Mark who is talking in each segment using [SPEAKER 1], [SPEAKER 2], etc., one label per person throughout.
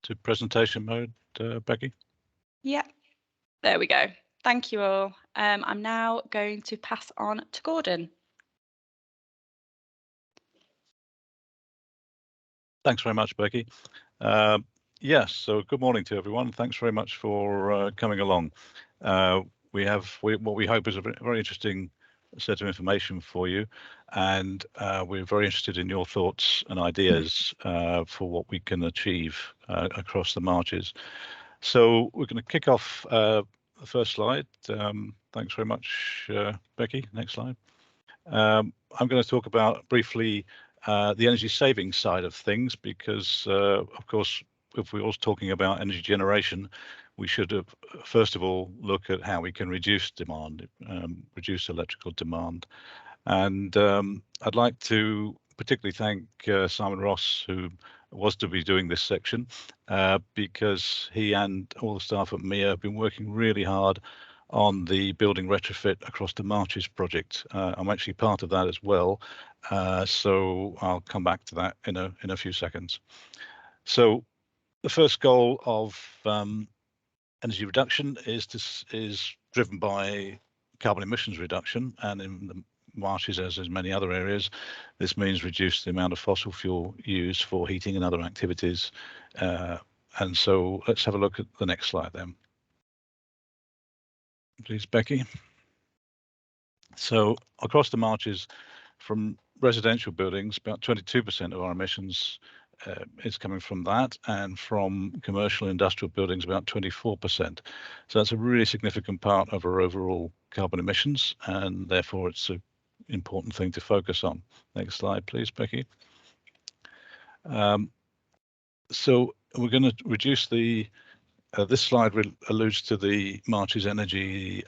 [SPEAKER 1] to presentation mode, Becky?
[SPEAKER 2] Yeah, there we go. Thank you all. I'm now going to pass on to Gordon.
[SPEAKER 1] Thanks very much, Becky. Yes, so good morning to everyone. Thanks very much for coming along. We have what we hope is a very interesting set of information for you, and we're very interested in your thoughts and ideas for what we can achieve across the marches. So we're going to kick off the first slide. Thanks very much, Becky. Next slide. I'm going to talk about briefly the energy saving side of things, because of course, if we're also talking about energy generation, we should have, first of all, look at how we can reduce demand, reduce electrical demand. And I'd like to particularly thank Simon Ross, who was to be doing this section, because he and all the staff at MIA have been working really hard on the building retrofit across the Marches project. I'm actually part of that as well, so I'll come back to that in a few seconds. So the first goal of energy reduction is driven by carbon emissions reduction, and in the marshes, as in many other areas, this means reduce the amount of fossil fuel used for heating and other activities. And so let's have a look at the next slide then. Please, Becky. So across the marches, from residential buildings, about 22% of our emissions is coming from that, and from commercial and industrial buildings, about 24%. So that's a really significant part of our overall carbon emissions, and therefore it's an important thing to focus on. Next slide, please, Becky. So we're going to reduce the, this slide alludes to the Marches energy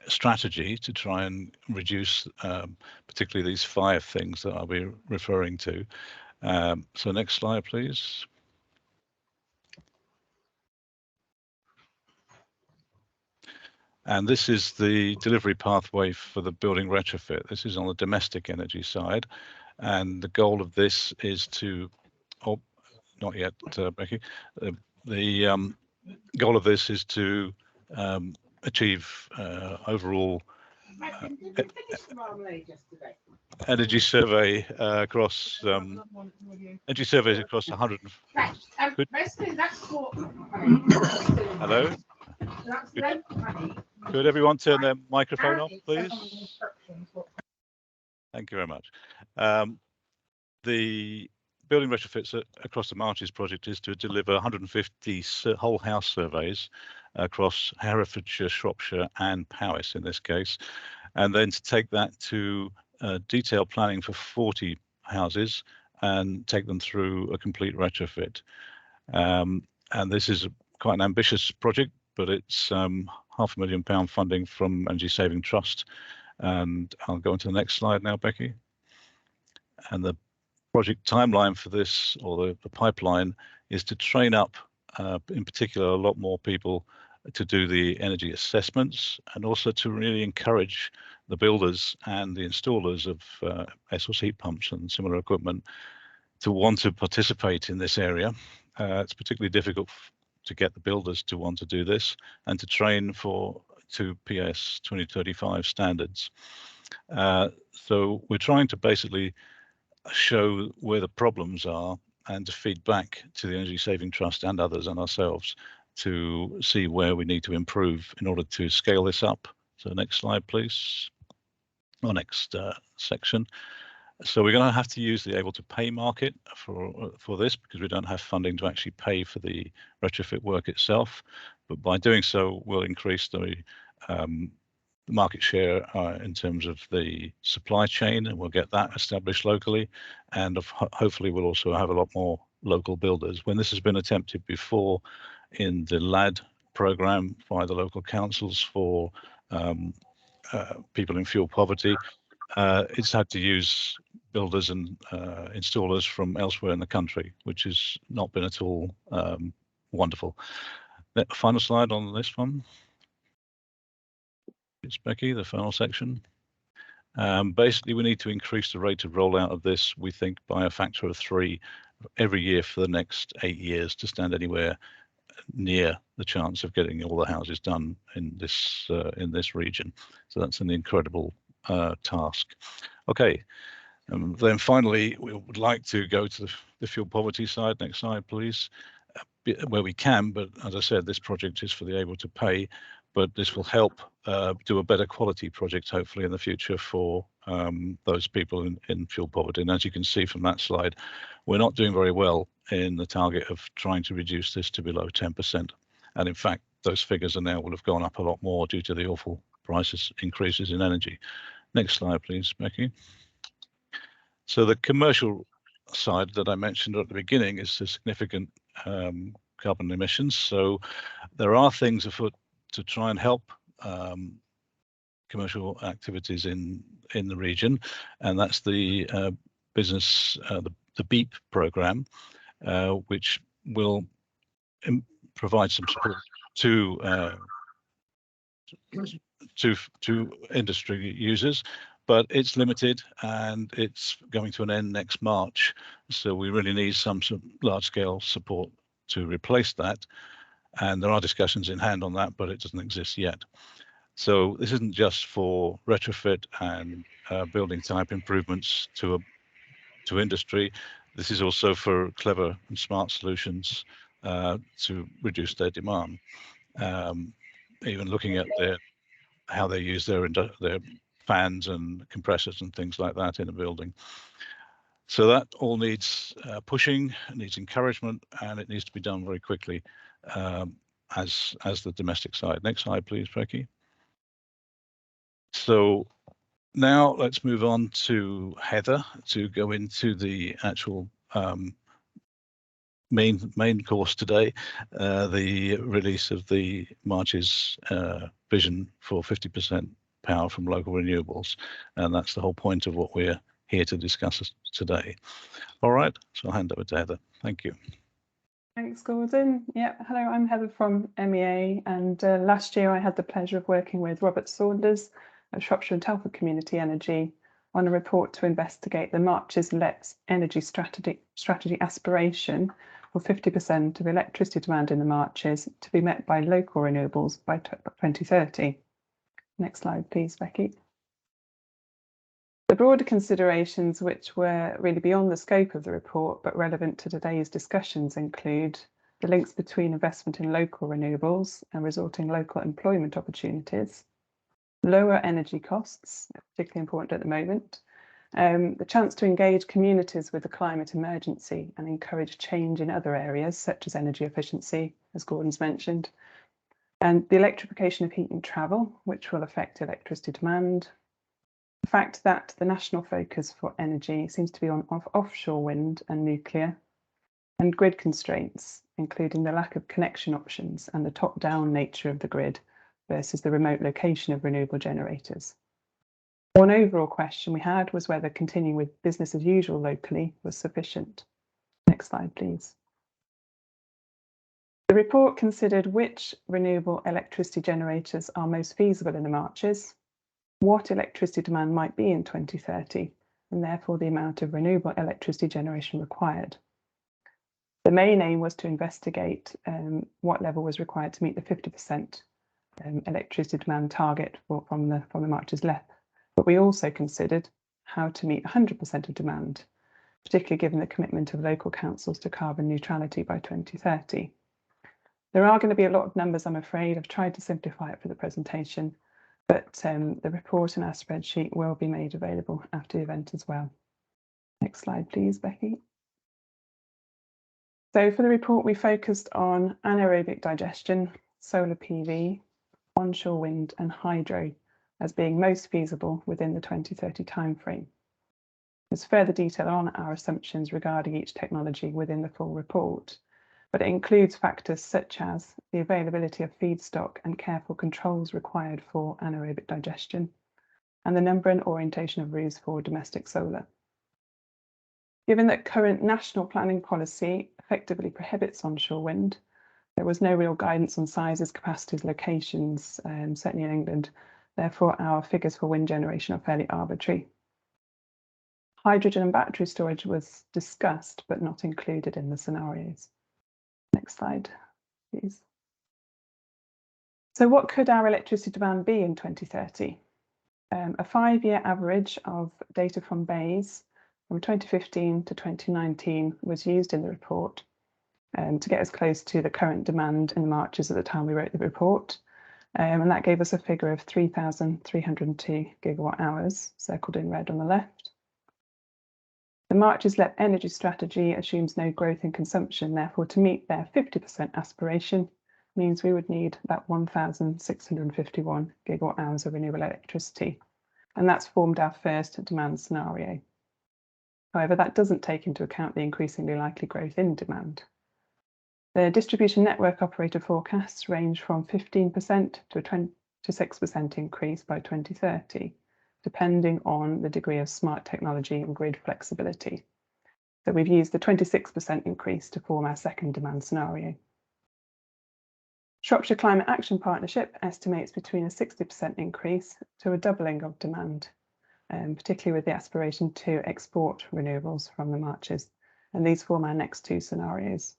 [SPEAKER 1] strategy to try and reduce particularly these 5 things that I'll be referring to. So next slide, please. And this is the delivery pathway for the building retrofit. This is on the domestic energy side. And the goal of this is to, oh, not yet, Becky. The goal of this is to achieve overall energy survey across energy surveys across 100. Hello. Could everyone turn their microphone off, please? Thank you very much. The building retrofits across the Marches project is to deliver 150 whole house surveys across Herefordshire, Shropshire and Powys in this case, and then to take that to detailed planning for 40 houses and take them through a complete retrofit. And this is quite an ambitious project, but it's £500,000 funding from Energy Saving Trust. And I'll go into the next slide now, Becky. And the project timeline for this, or the pipeline, is to train up, in particular, a lot more people to do the energy assessments, and also to really encourage the builders and the installers of air-source heat pumps and similar equipment to want to participate in this area. It's particularly difficult to get the builders to want to do this and to train to PS 2035 standards. So we're trying to basically show where the problems are and to feed back to the Energy Saving Trust and others and ourselves to see where we need to improve in order to scale this up. So next slide, please, or next section. So we're going to have to use the able to pay market for this, because we don't have funding to actually pay for the retrofit work itself. But by doing so, we'll increase the market share in terms of the supply chain, and we'll get that established locally, and hopefully we'll also have a lot more local builders. When this has been attempted before in the LAD program by the local councils for people in fuel poverty, it's had to use builders and installers from elsewhere in the country, which has not been at all wonderful. Final slide on this one. It's Becky, the final section. Basically, we need to increase the rate of rollout of this, we think, by a factor of 3 every year for the next 8 years to stand anywhere near the chance of getting all the houses done in this region. So that's an incredible task. Okay, then finally we would like to go to the fuel poverty side. Next slide, please. Where we can, but as I said, this project is for the able to pay, but this will help do a better quality project hopefully in the future for those people in fuel poverty. And as you can see from that slide, we're not doing very well in the target of trying to reduce this to below 10%. And in fact, those figures are now will have gone up a lot more due to the awful prices increases in energy. Next slide, please, Becky. So the commercial side that I mentioned at the beginning is the significant carbon emissions. So there are things afoot to try and help commercial activities in the region, and that's the business, the BEEP program, which will provide some support to industry users, but it's limited and it's going to an end next March. So we really need some large-scale support to replace that. And there are discussions in hand on that, but it doesn't exist yet. So this isn't just for retrofit and building type improvements to industry. This is also for clever and smart solutions to reduce their demand. Even looking at how they use their fans and compressors and things like that in a building. So that all needs pushing, it needs encouragement, and it needs to be done very quickly as the domestic side. Next slide, please, Becky. So now let's move on to Heather to go into the actual main course today, the release of the March's vision for 50% power from local renewables, and that's the whole point of what we're here to discuss today. All right, so I'll hand over to Heather. Thank you.
[SPEAKER 3] Thanks, Gordon. Yeah, hello, I'm Heather from MEA, and last year I had the pleasure of working with Robert Saunders of Shropshire and Telford Community Energy on a report to investigate the March's Let's Energy Strategy aspiration for 50% of electricity demand in the Marches to be met by local renewables by 2030. Next slide, please, Becky. The broader considerations which were really beyond the scope of the report but relevant to today's discussions include the links between investment in local renewables and resulting local employment opportunities, lower energy costs, particularly important at the moment, the chance to engage communities with the climate emergency and encourage change in other areas such as energy efficiency, as Gordon's mentioned, and the electrification of heat and travel, which will affect electricity demand. The fact that the national focus for energy seems to be on offshore wind and nuclear, and grid constraints, including the lack of connection options and the top-down nature of the grid versus the remote location of renewable generators. One overall question we had was whether continuing with business as usual locally was sufficient. Next slide, please. The report considered which renewable electricity generators are most feasible in the Marches, what electricity demand might be in 2030, and therefore the amount of renewable electricity generation required. The main aim was to investigate what level was required to meet the 50% electricity demand target from the Marches LEP, but we also considered how to meet 100% of demand, particularly given the commitment of local councils to carbon neutrality by 2030. There are going to be a lot of numbers, I'm afraid. I've tried to simplify it for the presentation, but the report and our spreadsheet will be made available after the event as well. Next slide, please, Becky. So for the report, we focused on anaerobic digestion, solar PV, onshore wind and hydro as being most feasible within the 2030 timeframe. There's further detail on our assumptions regarding each technology within the full report, but it includes factors such as the availability of feedstock and careful controls required for anaerobic digestion, and the number and orientation of roofs for domestic solar. Given that current national planning policy effectively prohibits onshore wind, there was no real guidance on sizes, capacities, locations, certainly in England. Therefore, our figures for wind generation are fairly arbitrary. Hydrogen and battery storage was discussed but not included in the scenarios. Next slide, please. So what could our electricity demand be in 2030? A 5-year average of data from BEIS from 2015 to 2019 was used in the report to get us close to the current demand in the Marches at the time we wrote the report. And that gave us a figure of 3,302 gigawatt hours, circled in red on the left. The Marches LEP energy strategy assumes no growth in consumption, therefore to meet their 50% aspiration means we would need about 1,651 gigawatt hours of renewable electricity. And that's formed our first demand scenario. However, that doesn't take into account the increasingly likely growth in demand. The distribution network operator forecasts range from 15% to a 26% increase by 2030, depending on the degree of smart technology and grid flexibility. So we've used the 26% increase to form our second demand scenario. Shropshire Climate Action Partnership estimates between a 60% increase to a doubling of demand, particularly with the aspiration to export renewables from the Marches, and these form our next two scenarios.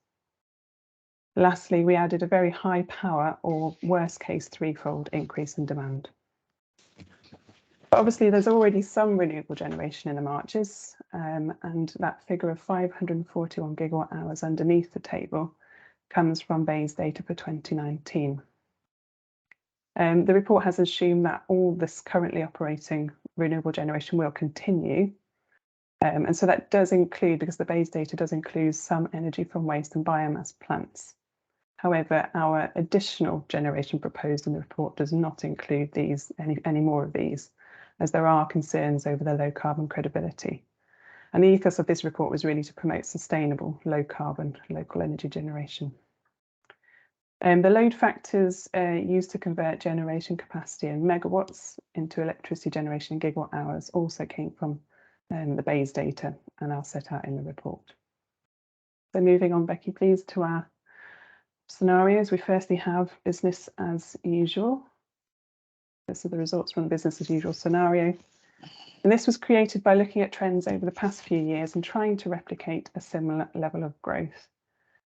[SPEAKER 3] Lastly, we added a very high power or worst case threefold increase in demand. But obviously, there's already some renewable generation in the Marches, and that figure of 541 gigawatt hours underneath the table comes from BEIS data for 2019. The report has assumed that all this currently operating renewable generation will continue. And so that does include, because the BEIS data does include some energy from waste and biomass plants. However, our additional generation proposed in the report does not include these, any more of these, as there are concerns over their low carbon credibility. And the ethos of this report was really to promote sustainable, low carbon, local energy generation. The load factors used to convert generation capacity in megawatts into electricity generation in gigawatt hours also came from the BEIS data and are set out in the report. So moving on, Becky, please, to our scenarios. We firstly have business as usual. This are the results from the business as usual scenario. And this was created by looking at trends over the past few years and trying to replicate a similar level of growth.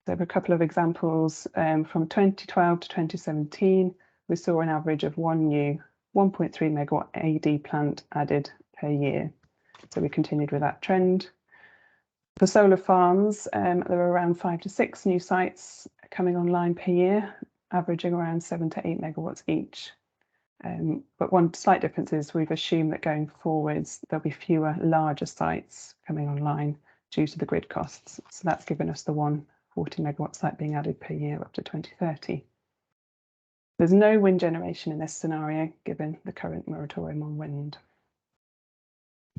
[SPEAKER 3] There were a couple of examples from 2012 to 2017. We saw an average of one new 1.3 megawatt AD plant added per year. So we continued with that trend. For solar farms, there were around 5 to 6 new sites coming online per year, averaging around 7 to 8 megawatts each. But one slight difference is we've assumed that going forwards, there'll be fewer larger sites coming online due to the grid costs. So that's given us the 140 megawatt site being added per year up to 2030. There's no wind generation in this scenario, given the current moratorium on wind.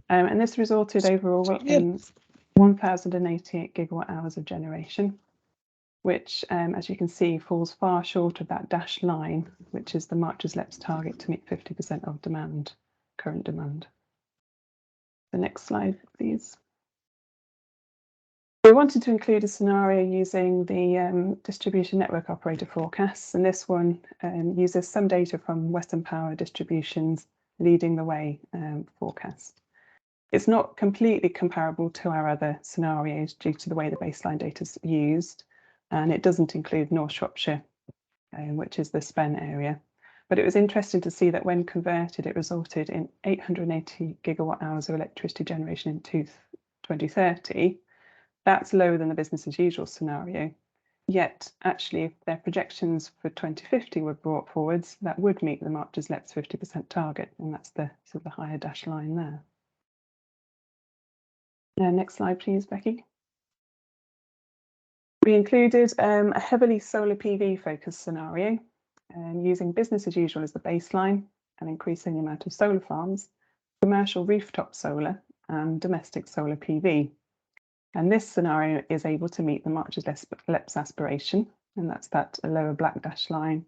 [SPEAKER 3] And this resulted overall in 1,088 gigawatt hours of generation, which, as you can see, falls far short of that dashed line, which is the Marches LEP's target to meet 50% of demand, current demand. The next slide, please. We wanted to include a scenario using the distribution network operator forecasts, and this one uses some data from Western Power Distribution's Leading the Way forecast. It's not completely comparable to our other scenarios due to the way the baseline data is used, and it doesn't include North Shropshire, which is the SPEN area. But it was interesting to see that when converted, it resulted in 880 gigawatt hours of electricity generation in 2030. That's lower than the business as usual scenario. Yet, actually, if their projections for 2050 were brought forwards, that would meet the Marches LEP's 50% target, and that's the sort of the higher dashed line there. Next slide, please, Becky. We included a heavily solar PV focused scenario, using business as usual as the baseline and increasing the amount of solar farms, commercial rooftop solar and domestic solar PV. And this scenario is able to meet the Marches LEP's aspiration, and that's that lower black dash line,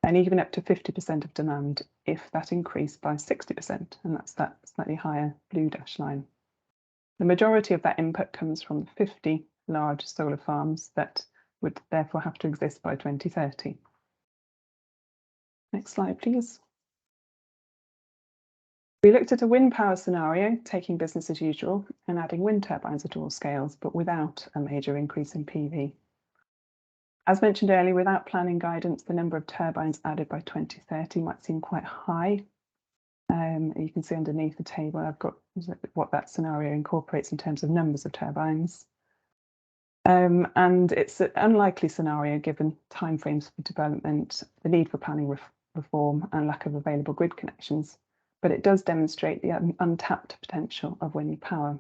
[SPEAKER 3] and even up to 50% of demand if that increased by 60%, and that's that slightly higher blue dash line. The majority of that input comes from 50 large solar farms that would therefore have to exist by 2030. Next slide, please. We looked at a wind power scenario, taking business as usual and adding wind turbines at all scales, but without a major increase in PV. As mentioned earlier, without planning guidance, the number of turbines added by 2030 might seem quite high. You can see underneath the table, I've got what that scenario incorporates in terms of numbers of turbines. And it's an unlikely scenario given timeframes for development, the need for planning reform and lack of available grid connections, but it does demonstrate the untapped potential of wind power.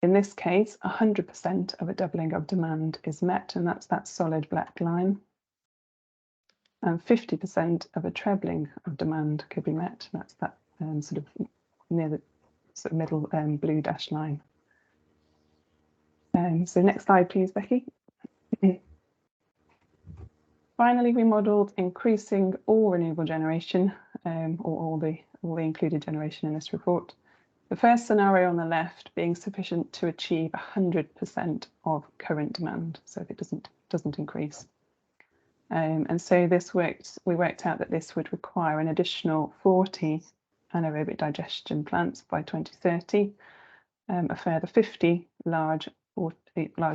[SPEAKER 3] In this case, 100% of a doubling of demand is met, and that's that solid black line. And 50% of a trebling of demand could be met. That's that sort of near the sort of middle blue dashed line. So next slide, please, Becky. Finally, we modelled increasing all renewable generation, or all the included generation in this report. The first scenario on the left being sufficient to achieve 100% of current demand, so if it doesn't increase. And so we worked out that this would require an additional 40 anaerobic digestion plants by 2030, a further 50 large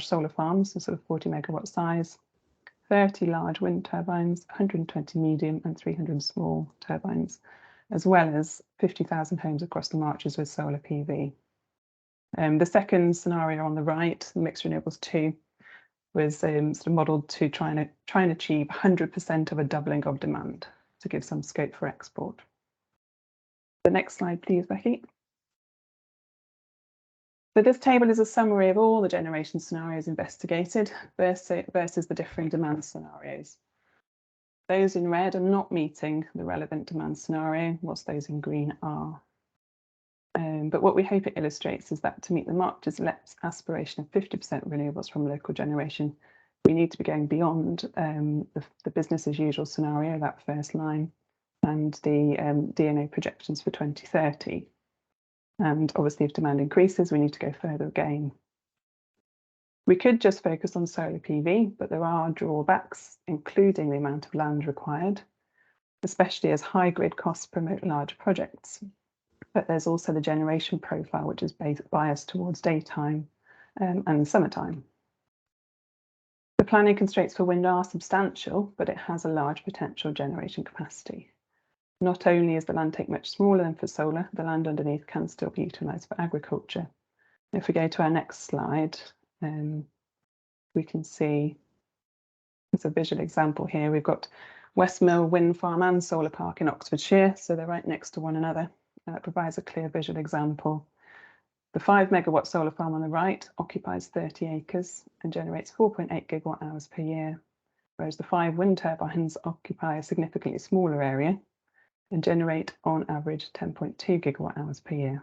[SPEAKER 3] solar farms, so sort of 40 megawatt size, 30 large wind turbines, 120 medium and 300 small turbines, as well as 50,000 homes across the Marches with solar PV. The second scenario on the right, the mixed renewables 2, was sort of modelled to try and achieve 100% of a doubling of demand to give some scope for export. The next slide, please, Becky. So this table is a summary of all the generation scenarios investigated versus the differing demand scenarios. Those in red are not meeting the relevant demand scenario, whilst those in green are. But what we hope it illustrates is that to meet the Marches aspiration of 50% renewables from local generation, we need to be going beyond the business as usual scenario, that first line, and the DNA projections for 2030. And obviously, if demand increases, we need to go further again. We could just focus on solar PV, but there are drawbacks, including the amount of land required, especially as high grid costs promote larger projects. But there's also the generation profile, which is biased towards daytime and summertime. The planning constraints for wind are substantial, but it has a large potential generation capacity. Not only is the land take much smaller than for solar, the land underneath can still be utilised for agriculture. If we go to our next slide, we can see, as a visual example here, we've got Westmill Wind Farm and Solar Park in Oxfordshire, so they're right next to one another. That provides a clear visual example. The 5 megawatt solar farm on the right occupies 30 acres and generates 4.8 gigawatt hours per year, whereas the 5 wind turbines occupy a significantly smaller area and generate on average 10.2 gigawatt hours per year.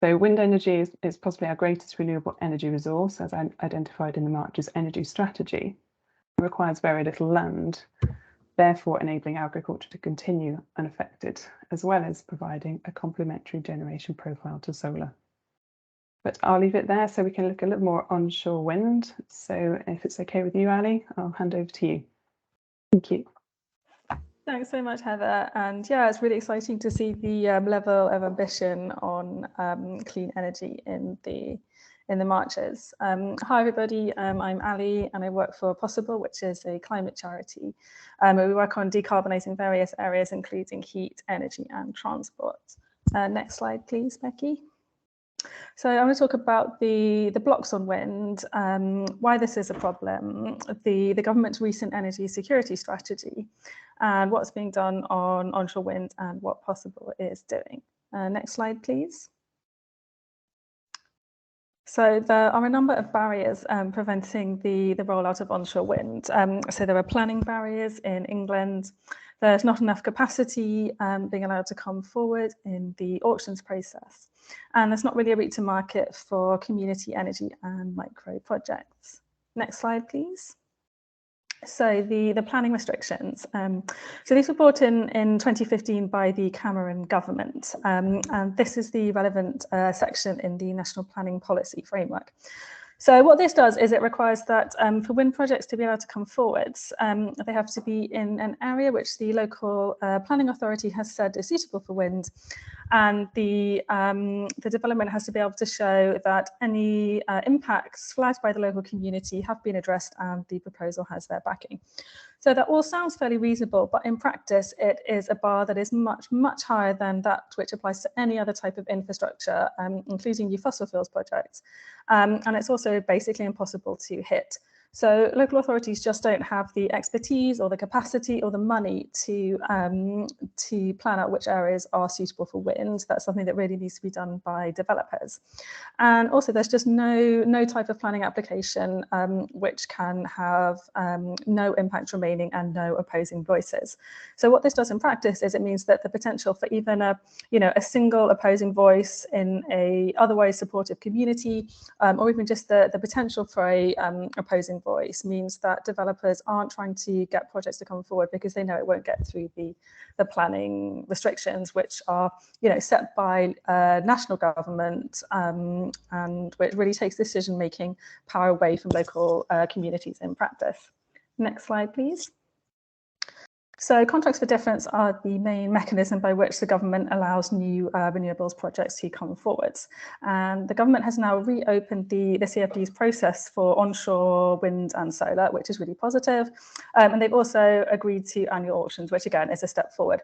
[SPEAKER 3] So wind energy is possibly our greatest renewable energy resource, as identified in the Marches energy strategy. It requires very little land, therefore enabling agriculture to continue unaffected, as well as providing a complementary generation profile to solar. But I'll leave it there so we can look a little more onshore wind. So if it's okay with you, Ali, I'll hand over to you. Thank you.
[SPEAKER 4] Thanks so much, Heather. And yeah, it's really exciting to see the level of ambition on clean energy in the Marches. Hi everybody, I'm Ali and I work for Possible, which is a climate charity. We work on decarbonising various areas, including heat, energy and transport. Next slide, please, Becky. So I want to talk about the blocks on wind, why this is a problem, the government's recent energy security strategy, and what's being done on onshore wind and what Possible is doing. Next slide, please. So there are a number of barriers preventing the rollout of onshore wind. So there are planning barriers in England. There's not enough capacity being allowed to come forward in the auctions process. And there's not really a route to market for community energy and micro projects. Next slide, please. So the planning restrictions. So these were brought in 2015 by the Cameron government. And this is the relevant section in the National Planning Policy Framework. So what this does is it requires that for wind projects to be able to come forwards, they have to be in an area which the local planning authority has said is suitable for wind, and the development has to be able to show that any impacts flagged by the local community have been addressed and the proposal has their backing. So that all sounds fairly reasonable, but in practice, it is a bar that is much, much higher than that which applies to any other type of infrastructure, including new fossil fuels projects. And it's also basically impossible to hit. So local authorities just don't have the expertise or the capacity or the money to plan out which areas are suitable for wind. That's something that really needs to be done by developers. And also there's just no type of planning application which can have no impact remaining and no opposing voices. So what this does in practice is it means that the potential for even a single opposing voice in a otherwise supportive community, or even just the potential for a opposing voice, means that developers aren't trying to get projects to come forward because they know it won't get through the planning restrictions, which are set by national government, and which really takes decision-making power away from local communities in practice. Next slide, please. So contracts for difference are the main mechanism by which the government allows new renewables projects to come forwards. And the government has now reopened the CFD's process for onshore wind and solar, which is really positive. And they've also agreed to annual auctions, which again is a step forward.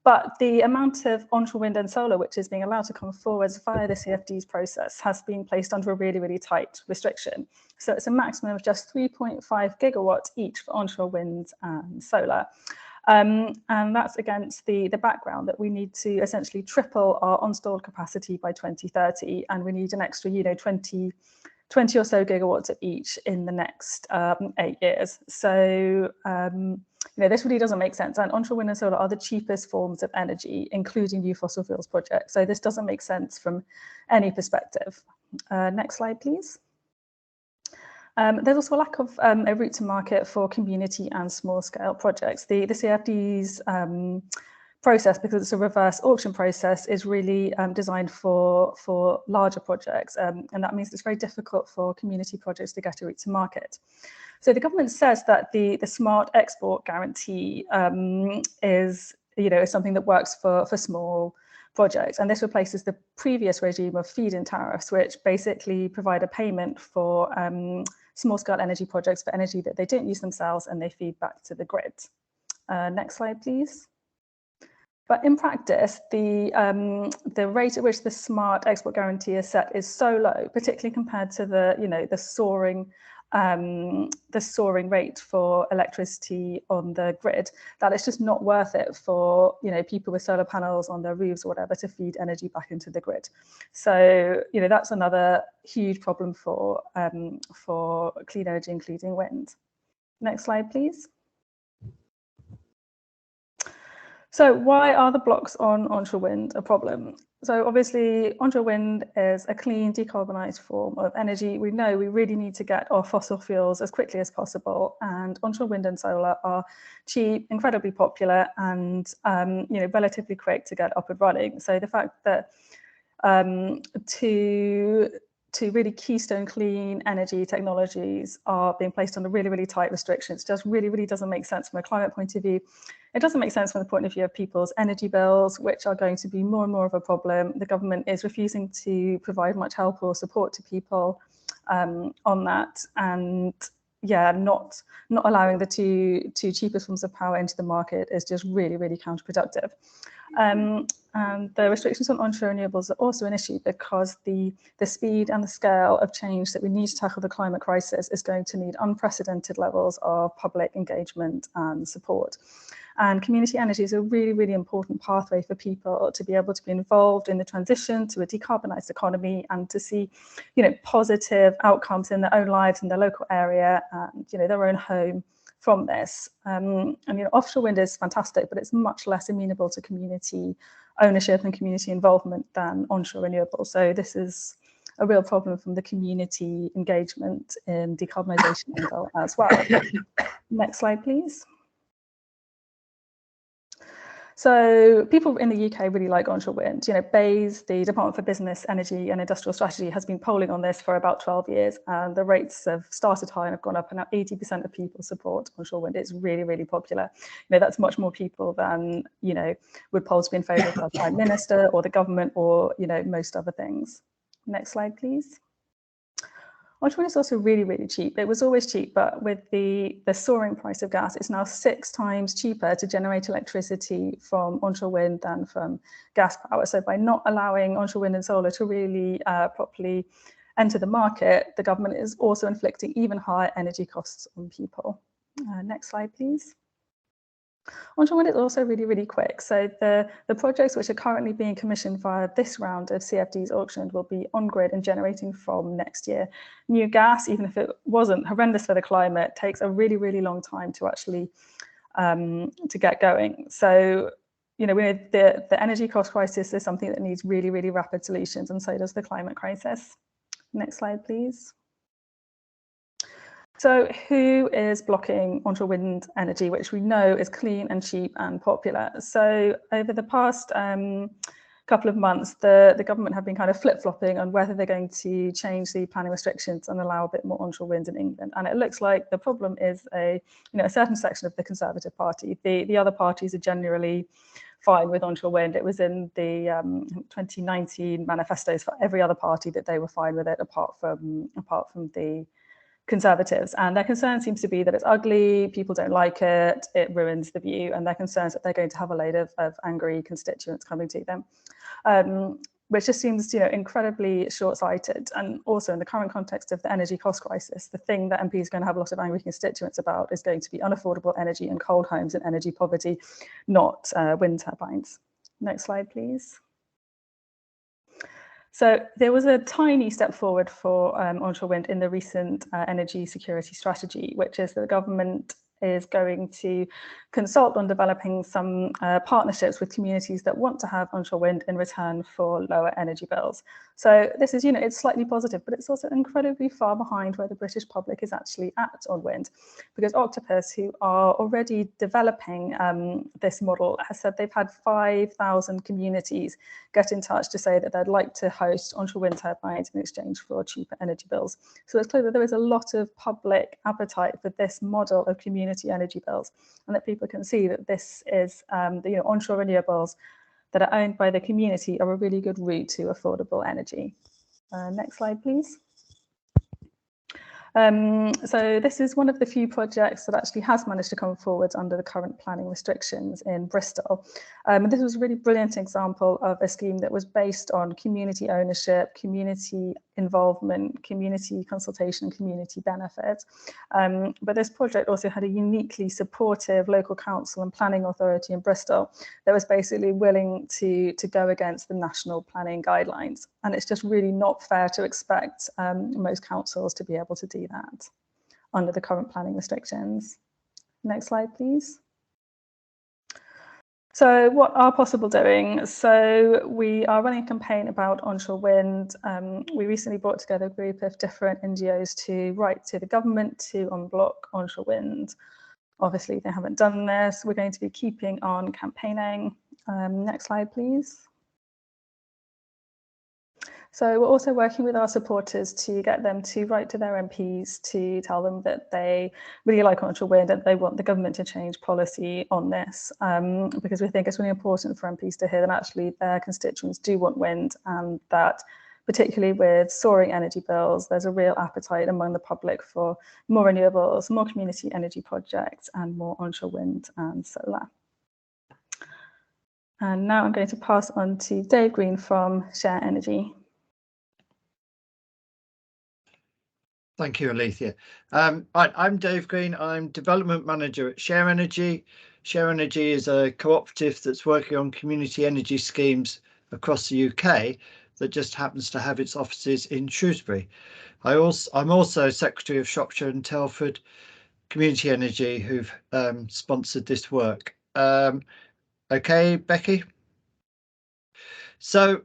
[SPEAKER 4] But the amount of onshore wind and solar which is being allowed to come forwards via the CFD's process has been placed under a really, really tight restriction. So it's a maximum of just 3.5 gigawatts each for onshore wind and solar. And that's against the background that we need to essentially triple our installed capacity by 2030, and we need an extra 20 or so gigawatts of each in the next 8 years. So this really doesn't make sense, and onshore wind and solar are the cheapest forms of energy, including new fossil fuels projects. So this doesn't make sense from any perspective. Next slide, please. There's also a lack of a route to market for community and small scale projects. The CFD's process, because it's a reverse auction process, is really designed for larger projects. And that means it's very difficult for community projects to get a route to market. So the government says that the smart export guarantee is something that works for small projects, and this replaces the previous regime of feed-in tariffs, which basically provide a payment for small-scale energy projects for energy that they don't use themselves and they feed back to the grid. Next slide, please. But in practice, the rate at which the smart export guarantee is set is so low, particularly compared to the soaring rate for electricity on the grid, that it's just not worth it for people with solar panels on their roofs or whatever to feed energy back into the grid. So that's another huge problem for clean energy, including wind. Next slide, please. So why are the blocks on onshore wind a problem? So obviously onshore wind is a clean, decarbonised form of energy. We know we really need to get off fossil fuels as quickly as possible, and onshore wind and solar are cheap, incredibly popular, and relatively quick to get up and running. So the fact that to really keystone clean energy technologies are being placed under really, really tight restrictions just really doesn't make sense from a climate point of view. It doesn't make sense from the point of view of people's energy bills, which are going to be more and more of a problem. The government is refusing to provide much help or support to people on that, and not allowing the two cheapest forms of power into the market is just really counterproductive. And the restrictions on onshore renewables are also an issue because the speed and the scale of change that we need to tackle the climate crisis is going to need unprecedented levels of public engagement and support. And community energy is a really important pathway for people to be able to be involved in the transition to a decarbonised economy and to see, positive outcomes in their own lives, in their local area, and their own home from this. And offshore wind is fantastic, but it's much less amenable to community ownership and community involvement than onshore renewables. So this is a real problem from the community engagement in decarbonisation angle as well. Next slide, please. So people in the UK really like onshore wind. You know, BEIS, the Department for Business, Energy and Industrial Strategy, has been polling on this for about 12 years, and the rates have started high and have gone up, and now 80% of people support onshore wind. It's really, really popular. You know, that's much more people than, you know, would polls be in favour of the Prime Minister or the government or, you know, most other things. Next slide, please. Onshore wind is also really, really cheap. It was always cheap, but with the soaring price of gas, it's now 6 times cheaper to generate electricity from onshore wind than from gas power. So by not allowing onshore wind and solar to really properly enter the market, the government is also inflicting even higher energy costs on people. Next slide, please. Onshore wind is also really, really quick. So the projects which are currently being commissioned via this round of CFDs auctioned will be on grid and generating from next year. New gas, even if it wasn't horrendous for the climate, takes a really, really long time to actually to get going. So, you know, the energy cost crisis is something that needs really, really rapid solutions, and so does the climate crisis. Next slide, please. So who is blocking onshore wind energy, which we know is clean and cheap and popular? So over the past couple of months, the government have been kind of flip-flopping on whether they're going to change the planning restrictions and allow a bit more onshore wind in England. And it looks like the problem is a certain section of the Conservative Party. The other parties are generally fine with onshore wind. It was in the 2019 manifestos for every other party that they were fine with it, apart from the Conservatives, and their concern seems to be that it's ugly, people don't like it, it ruins the view, and their concerns that they're going to have a load of angry constituents coming to them, which just seems, you know, incredibly short-sighted. And also in the current context of the energy cost crisis, the thing that MPs are going to have a lot of angry constituents about is going to be unaffordable energy and cold homes and energy poverty, not wind turbines. Next slide, please. So there was a tiny step forward for onshore wind in the recent energy security strategy, which is that the government is going to consult on developing some partnerships with communities that want to have onshore wind in return for lower energy bills. So this is, you know, it's slightly positive, but it's also incredibly far behind where the British public is actually at on wind, because Octopus, who are already developing this model, has said they've had 5,000 communities get in touch to say that they'd like to host onshore wind turbines in exchange for cheaper energy bills. So it's clear that there is a lot of public appetite for this model of community energy bills, and that people can see that this is, you know, onshore renewables that are owned by the community are a really good route to affordable energy. Next slide, please. So this is one of the few projects that actually has managed to come forward under the current planning restrictions in Bristol. And this was a really brilliant example of a scheme that was based on community ownership, community involvement, community consultation, and community benefit. But this project also had a uniquely supportive local council and planning authority in Bristol that was basically willing to go against the national planning guidelines. And it's just really not fair to expect most councils to be able to do that under the current planning restrictions. Next slide, please. So what are possible doing? So we are running a campaign about onshore wind. We recently brought together a group of different NGOs to write to the government to unblock onshore wind. Obviously, they haven't done this. We're going to be keeping on campaigning. Next slide, please. So we're also working with our supporters to get them to write to their MPs to tell them that they really like onshore wind and they want the government to change policy on this, because we think it's really important for MPs to hear that actually their constituents do want wind, and that particularly with soaring energy bills, there's a real appetite among the public for more renewables, more community energy projects, and more onshore wind and solar. And now I'm going to pass on to Dave Green from Share Energy.
[SPEAKER 5] Thank you, Alethea. I'm Dave Green. I'm Development Manager at Share Energy. Share Energy is a cooperative that's working on community energy schemes across the UK that just happens to have its offices in Shrewsbury. I'm also Secretary of Shropshire and Telford Community Energy, who've sponsored this work. Okay, Becky? So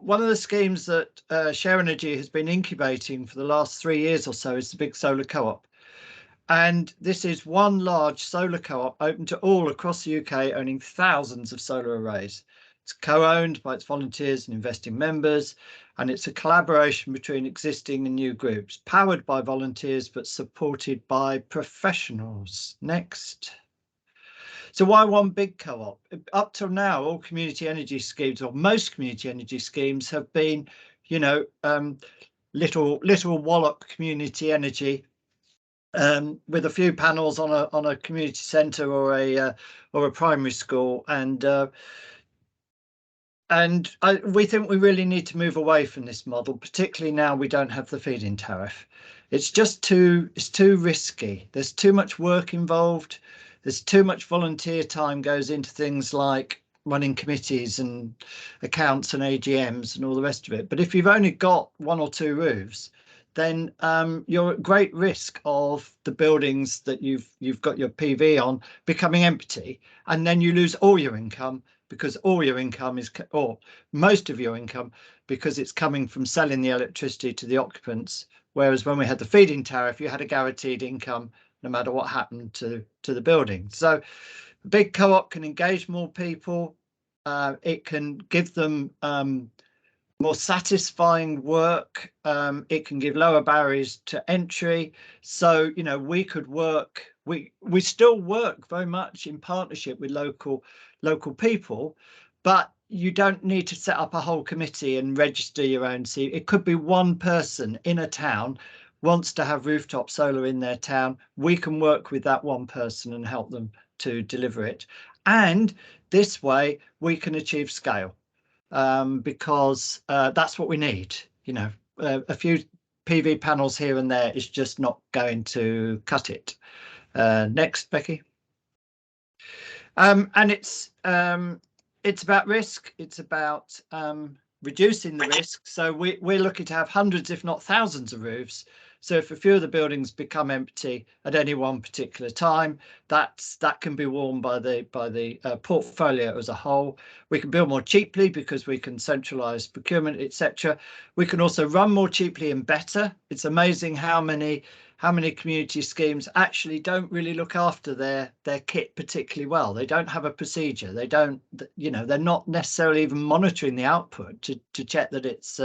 [SPEAKER 5] one of the schemes that Share Energy has been incubating for the last 3 years or so is the Big Solar Co-op. And this is one large solar co-op open to all across the UK, owning thousands of solar arrays. It's co-owned by its volunteers and investing members, and it's a collaboration between existing and new groups, powered by volunteers but supported by professionals. Next. So why one big co-op? Up till now, all community energy schemes, or most community energy schemes, have been, you know, little wallop community energy, with a few panels on a community centre or a primary school, and we think we really need to move away from this model, particularly now we don't have the feed-in tariff. It's too risky. There's too much work involved. There's too much volunteer time goes into things like running committees and accounts and AGMs and all the rest of it. But if you've only got 1 or 2 roofs, then you're at great risk of the buildings that you've got your PV on becoming empty, and then you lose all your income, because all your income is, or most of your income, because it's coming from selling the electricity to the occupants. Whereas when we had the feed-in tariff, you had a guaranteed income no matter what happened to the building. So a big co-op can engage more people. It can give them more satisfying work. It can give lower barriers to entry. So, you know, we could work, we still work very much in partnership with local people, but you don't need to set up a whole committee and register your own seat. It could be one person in a town wants to have rooftop solar in their town. We can work with that one person and help them to deliver it. And this way we can achieve scale. Because that's what we need. You know, a few PV panels here and there is just not going to cut it. Next, Becky. And it's about risk. It's about reducing the risk. So we're looking to have hundreds, if not thousands, of roofs. So if a few of the buildings become empty at any one particular time, that can be worn by the portfolio as a whole. We can build more cheaply because we can centralise procurement, etc. We can also run more cheaply and better. It's amazing how many community schemes actually don't really look after their kit particularly well. They don't have a procedure. They don't, you know, they're not necessarily even monitoring the output to check that it's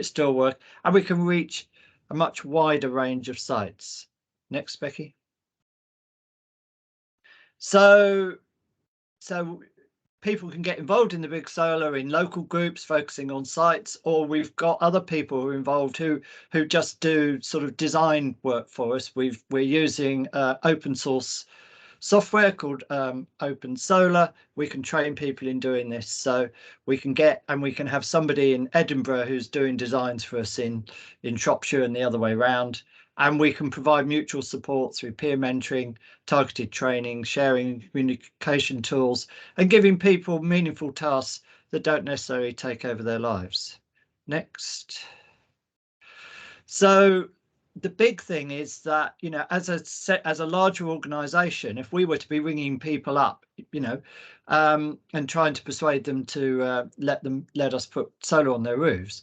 [SPEAKER 5] still works. And we can reach a much wider range of sites. Next, Becky. So people can get involved in the big solar in local groups focusing on sites, or we've got other people who are involved who just do sort of design work for us. We're using open source software called Open Solar. We can train people in doing this, so we can have somebody in Edinburgh who's doing designs for us in Shropshire and the other way around, and we can provide mutual support through peer mentoring, targeted training, sharing communication tools, and giving people meaningful tasks that don't necessarily take over their lives. Next. So the big thing is that, you know, as a larger organization, if we were to be ringing people up, you know, and trying to persuade them to let us put solar on their roofs,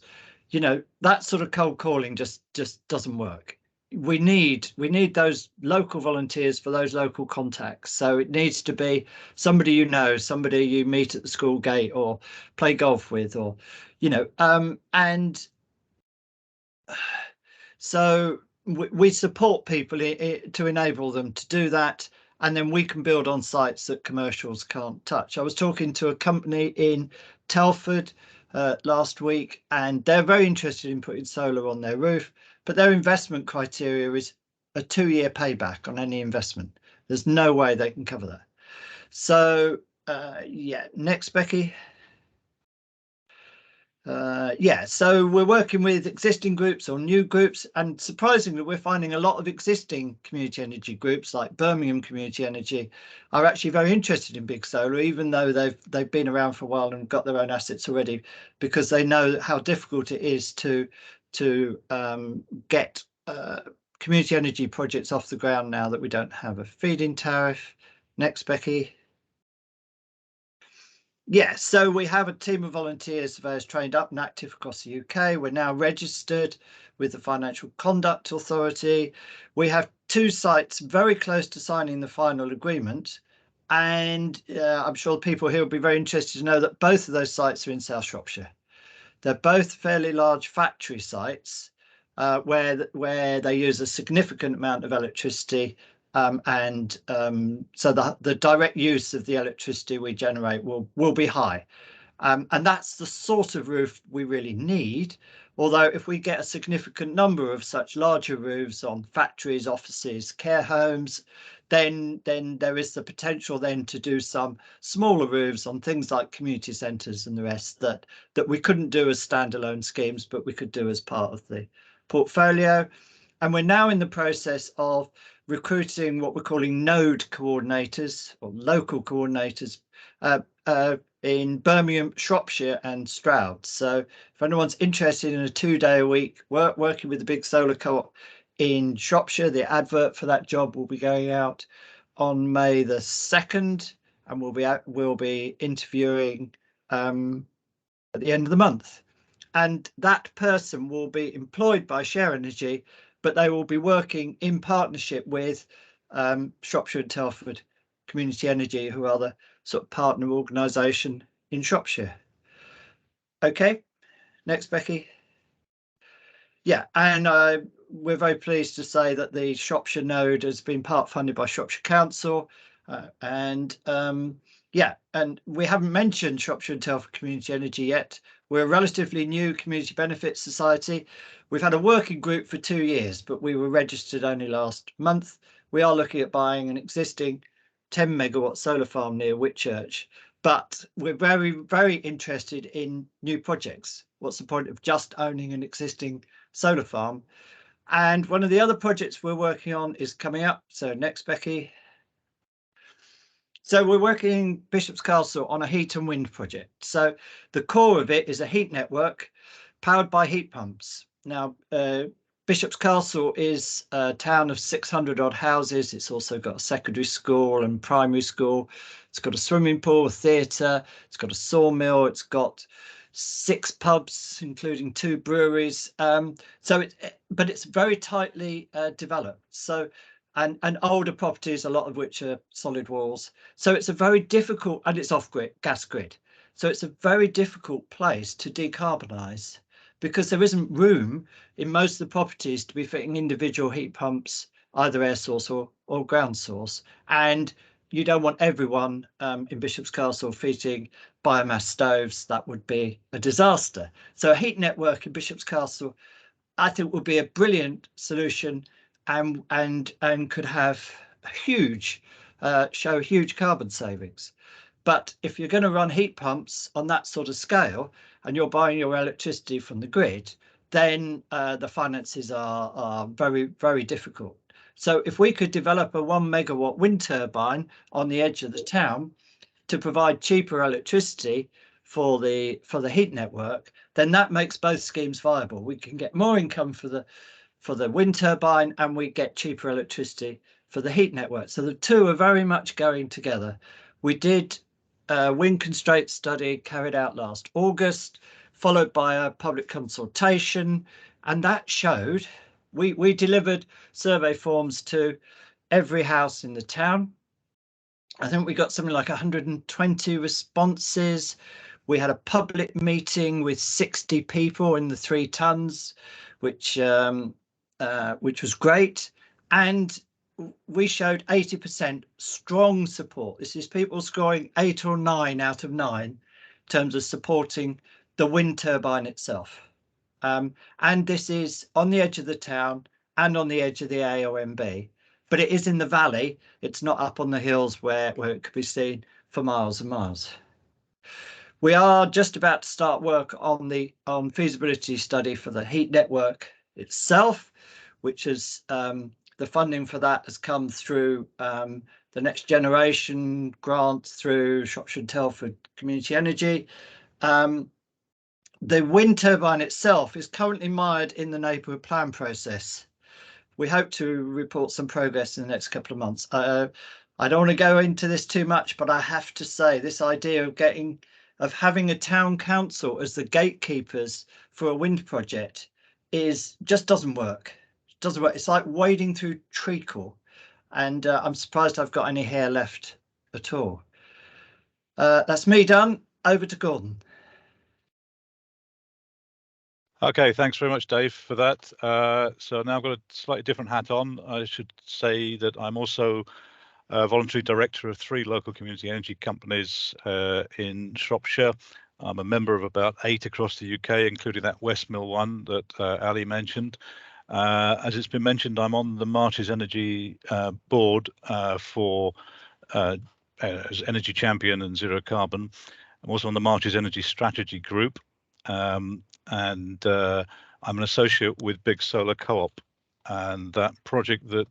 [SPEAKER 5] you know, that sort of cold calling just doesn't work. We need those local volunteers for those local contacts. So it needs to be somebody you know, somebody you meet at the school gate or play golf with, or, you know, and so we support people to enable them to do that, and then we can build on sites that commercials can't touch. I was talking to a company in Telford last week, and they're very interested in putting solar on their roof, but their investment criteria is a 2-year payback on any investment. There's no way they can cover that. So yeah, next, Becky. Yeah, so we're working with existing groups or new groups, and surprisingly we're finding a lot of existing community energy groups like Birmingham Community Energy are actually very interested in big solar, even though they've been around for a while and got their own assets already, because they know how difficult it is to get community energy projects off the ground now that we don't have a feed-in tariff. Next, Becky. Yeah, so we have a team of volunteer surveyors trained up and active across the UK. We're now registered with the Financial Conduct Authority. We have 2 sites very close to signing the final agreement, and I'm sure people here will be very interested to know that both of those sites are in South Shropshire. They're both fairly large factory sites where they use a significant amount of electricity, and so the direct use of the electricity we generate will be high. And that's the sort of roof we really need. Although if we get a significant number of such larger roofs on factories, offices, care homes, then there is the potential then to do some smaller roofs on things like community centres and the rest that we couldn't do as standalone schemes, but we could do as part of the portfolio. And we're now in the process of recruiting what we're calling node coordinators or local coordinators in Birmingham, Shropshire and Stroud. So if anyone's interested in a 2-day-a-week working with the big solar co-op in Shropshire, the advert for that job will be going out on May the 2nd, and we'll be interviewing at the end of the month. And that person will be employed by Share Energy, but they will be working in partnership with Shropshire and Telford Community Energy, who are the sort of partner organisation in Shropshire. Okay, next, Becky. Yeah, and we're very pleased to say that the Shropshire node has been part funded by Shropshire Council, and we haven't mentioned Shropshire and Telford Community Energy yet. We're a relatively new community benefit society. We've had a working group for 2 years, but we were registered only last month. We are looking at buying an existing 10 megawatt solar farm near Whitchurch, but we're very, very interested in new projects. What's the point of just owning an existing solar farm? And one of the other projects we're working on is coming up. So next, Becky. So we're working in Bishop's Castle on a heat and wind project. So the core of it is a heat network powered by heat pumps. Now, Bishop's Castle is a town of 600 odd houses. It's also got a secondary school and primary school. It's got a swimming pool, a theatre. It's got a sawmill. It's got 6 pubs, including 2 breweries. But it's very tightly developed. So, and older properties, a lot of which are solid walls. So it's a very difficult, and it's off-grid, gas grid. So it's a very difficult place to decarbonise, because there isn't room in most of the properties to be fitting individual heat pumps, either air source or ground source. And you don't want everyone in Bishop's Castle fitting biomass stoves. That would be a disaster. So a heat network in Bishop's Castle, I think, would be a brilliant solution, and could have a huge, show huge carbon savings. But if you're going to run heat pumps on that sort of scale and you're buying your electricity from the grid, then the finances are very, very difficult. So if we could develop a 1 megawatt wind turbine on the edge of the town to provide cheaper electricity for the heat network, then that makes both schemes viable. We can get more income for the wind turbine, and we get cheaper electricity for the heat network. So the two are very much going together. We did a wind constraint study carried out last August, followed by a public consultation, and that showed we delivered survey forms to every house in the town. I think we got something like 120 responses. We had a public meeting with 60 people in the 3 tons, which was great, and we showed 80% strong support. This is people scoring 8 or 9 out of 9 in terms of supporting the wind turbine itself. And this is on the edge of the town and on the edge of the AOMB, but it is in the valley. It's not up on the hills where it could be seen for miles and miles. We are just about to start work on the feasibility study for the heat network itself, which is the funding for that has come through the Next Generation grant through Shropshire and Telford Community Energy. The wind turbine itself is currently mired in the neighbourhood plan process. We hope to report some progress in the next couple of months. I don't want to go into this too much, but I have to say this idea of having a town council as the gatekeepers for a wind project just doesn't work. doesn't work. It's like wading through treacle, and I'm surprised I've got any hair left at all. That's me done. Over to Gordon.
[SPEAKER 1] Okay, thanks very much, Dave, for that. So now I've got a slightly different hat on. I should say that I'm also a voluntary director of 3 local community energy companies in Shropshire. I'm a member of about 8 across the UK, including that Westmill one that Ali mentioned. As it's been mentioned, I'm on the Marches Energy board for as Energy Champion and Zero Carbon. I'm also on the Marches Energy Strategy Group, and I'm an associate with Big Solar Co-op. And that project that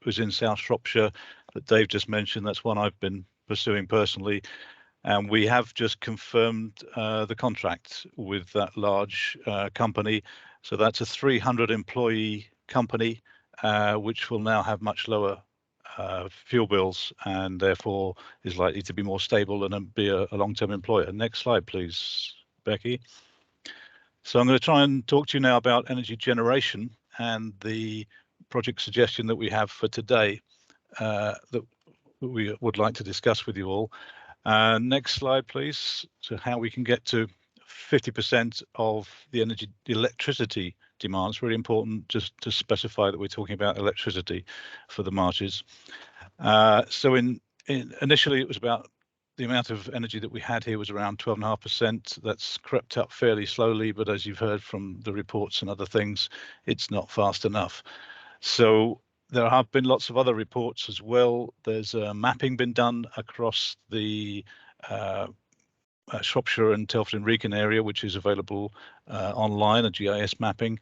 [SPEAKER 1] was in South Shropshire that Dave just mentioned, that's one I've been pursuing personally. And we have just confirmed the contract with that large company. So that's a 300 employee company, which will now have much lower fuel bills and therefore is likely to be more stable and be a long-term employer. Next slide, please, Becky. So I'm going to try and talk to you now about energy generation and the project suggestion that we have for today that we would like to discuss with you all. Next slide, please. So how we can get to 50% of the electricity demand. It's really important just to specify that we're talking about electricity for the Marches. So initially it was about the amount of energy that we had here was around 12.5%. That's crept up fairly slowly, but as you've heard from the reports and other things, it's not fast enough. So there have been lots of other reports as well. There's mapping been done across the Shropshire and Telford Wrekin area, which is available online, a GIS mapping,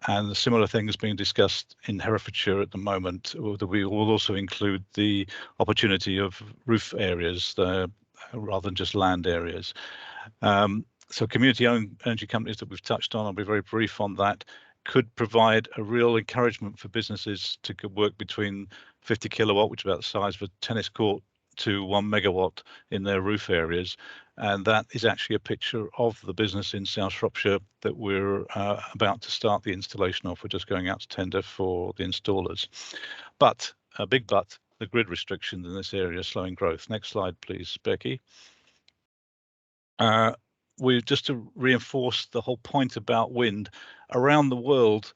[SPEAKER 1] and a similar thing is being discussed in Herefordshire at the moment. We will also include the opportunity of roof areas rather than just land areas. So community-owned energy companies that we've touched on, I'll be very brief on that, could provide a real encouragement for businesses to work between 50 kilowatt, which is about the size of a tennis court, to 1 megawatt in their roof areas. And that is actually a picture of the business in South Shropshire that we're about to start the installation of. We're just going out to tender for the installers. But, a big but, the grid restrictions in this area are slowing growth. Next slide, please, Becky. Just to reinforce the whole point about wind, around the world,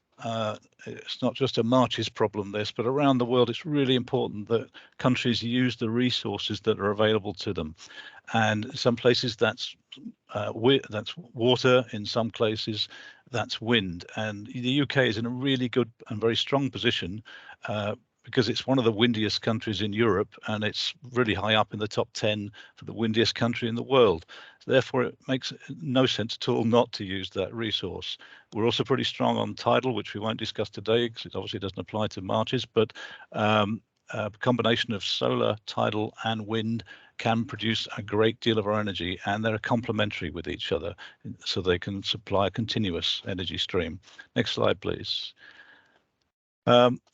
[SPEAKER 1] it's not just a Marches problem, this, but around the world, it's really important that countries use the resources that are available to them. And in some places that's water, in some places that's wind. And the UK is in a really good and very strong position because it's one of the windiest countries in Europe, and it's really high up in the top 10 for the windiest country in the world. So therefore, it makes no sense at all not to use that resource. We're also pretty strong on tidal, which we won't discuss today because it obviously doesn't apply to Marches, but a combination of solar, tidal and wind can produce a great deal of our energy, and they're complementary with each other, so they can supply a continuous energy stream. Next slide, please.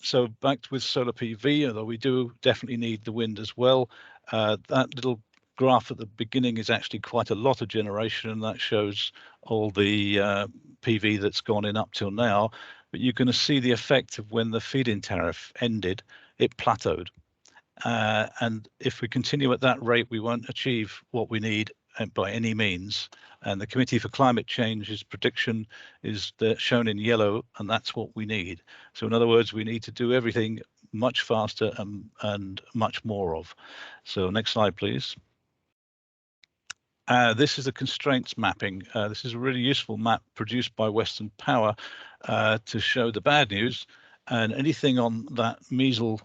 [SPEAKER 1] So back with solar PV, although we do definitely need the wind as well. That little graph at the beginning is actually quite a lot of generation, and that shows all the PV that's gone in up till now. But you can see the effect of when the feed-in tariff ended, it plateaued. And if we continue at that rate, we won't achieve what we need by any means. And the Committee for Climate Change's prediction is shown in yellow, and that's what we need. So in other words, we need to do everything much faster and much more of. So next slide, please. This is a constraints mapping. This is a really useful map produced by Western Power to show the bad news. And anything on that measle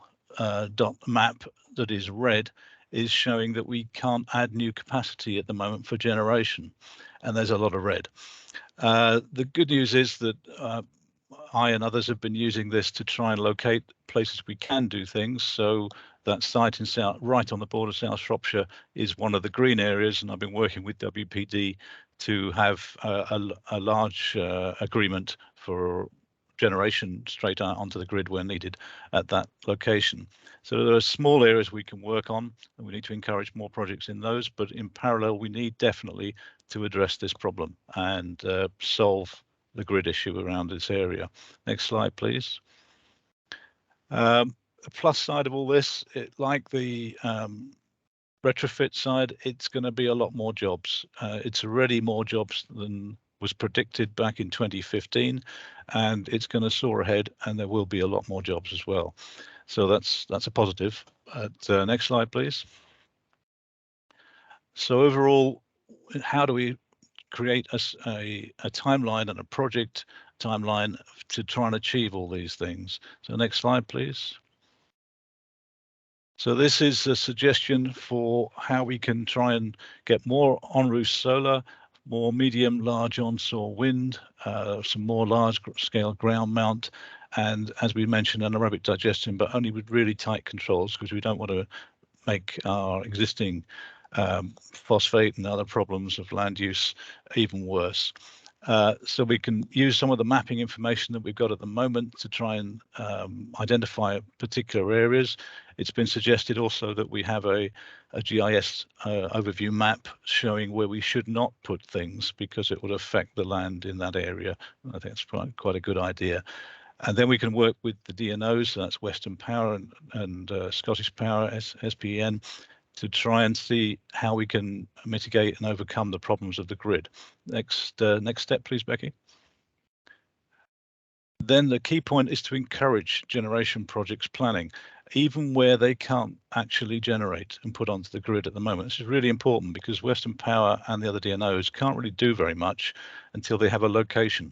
[SPEAKER 1] dot map that is red is showing that we can't add new capacity at the moment for generation, and there's a lot of red. The good news is that I and others have been using this to try and locate places we can do things. So that site in right on the border of South Shropshire is one of the green areas, and I've been working with WPD to have a large agreement for generation straight out onto the grid where needed at that location. So there are small areas we can work on, and we need to encourage more projects in those, but in parallel we need definitely to address this problem and solve the grid issue around this area. Next slide, please. The plus side of all this, like the retrofit side, it's going to be a lot more jobs. It's already more jobs than was predicted back in 2015, and it's going to soar ahead, and there will be a lot more jobs as well. So that's a positive. Next slide, please. So overall, how do we create a timeline and a project timeline to try and achieve all these things? So next slide, please. So this is a suggestion for how we can try and get more on-roof solar, more medium, large onshore wind, some more large-scale ground mount, and as we mentioned, anaerobic digestion, but only with really tight controls, because we don't want to make our existing phosphate and other problems of land use even worse. So we can use some of the mapping information that we've got at the moment to try and identify particular areas. It's been suggested also that we have a GIS overview map showing where we should not put things because it would affect the land in that area. I think it's quite a good idea. And then we can work with the DNOs, so that's Western Power and Scottish Power, SPEN, to try and see how we can mitigate and overcome the problems of the grid. Next step, please, Becky. Then the key point is to encourage generation projects planning, even where they can't actually generate and put onto the grid at the moment. This is really important because Western Power and the other DNOs can't really do very much until they have a location.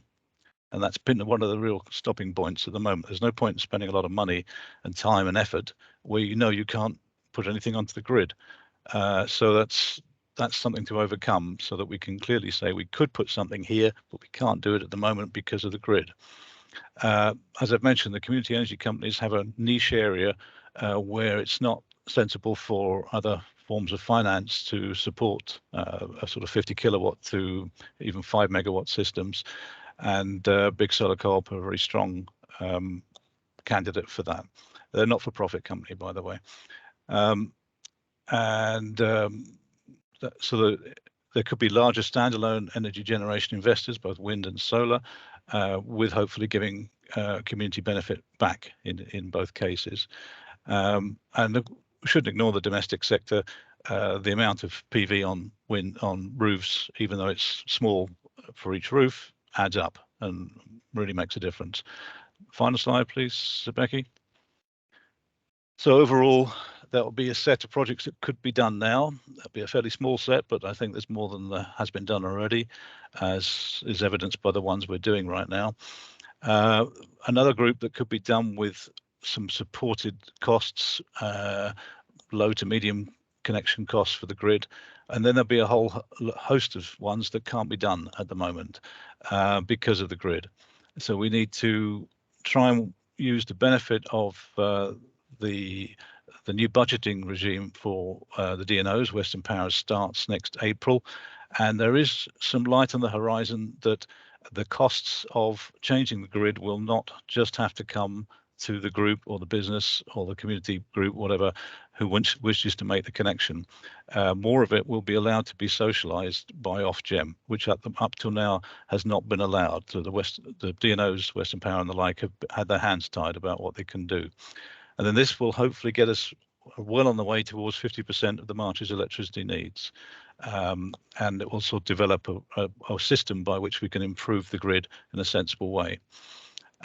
[SPEAKER 1] And that's been one of the real stopping points at the moment. There's no point in spending a lot of money and time and effort where you know you can't put anything onto the grid. So that's something to overcome so that we can clearly say we could put something here, but we can't do it at the moment because of the grid. As I've mentioned, the community energy companies have a niche area where it's not sensible for other forms of finance to support a sort of 50 kilowatt to even 5 megawatt systems. And Big Solar Co-op are a very strong candidate for that. They're a not-for-profit company, by the way. So there could be larger standalone energy generation investors, both wind and solar, with hopefully giving community benefit back in both cases. And we shouldn't ignore the domestic sector. The amount of PV on wind on roofs, even though it's small for each roof, adds up and really makes a difference. Final slide, please, Becky. So overall, that will be a set of projects that could be done now. That'll be a fairly small set, but I think there's more than has been done already, as is evidenced by the ones we're doing right now. Another group that could be done with some supported costs, low to medium connection costs for the grid. And then there'll be a whole host of ones that can't be done at the moment because of the grid. So we need to try and use the benefit of the new budgeting regime for the DNOs. Western Power starts next April, and there is some light on the horizon that the costs of changing the grid will not just have to come to the group or the business or the community group, whatever, who wishes to make the connection. More of it will be allowed to be socialized by Ofgem, which up till now has not been allowed. So the DNOs, Western Power and the like, have had their hands tied about what they can do. And then this will hopefully get us well on the way towards 50% of the March's electricity needs. And it will sort of develop a system by which we can improve the grid in a sensible way.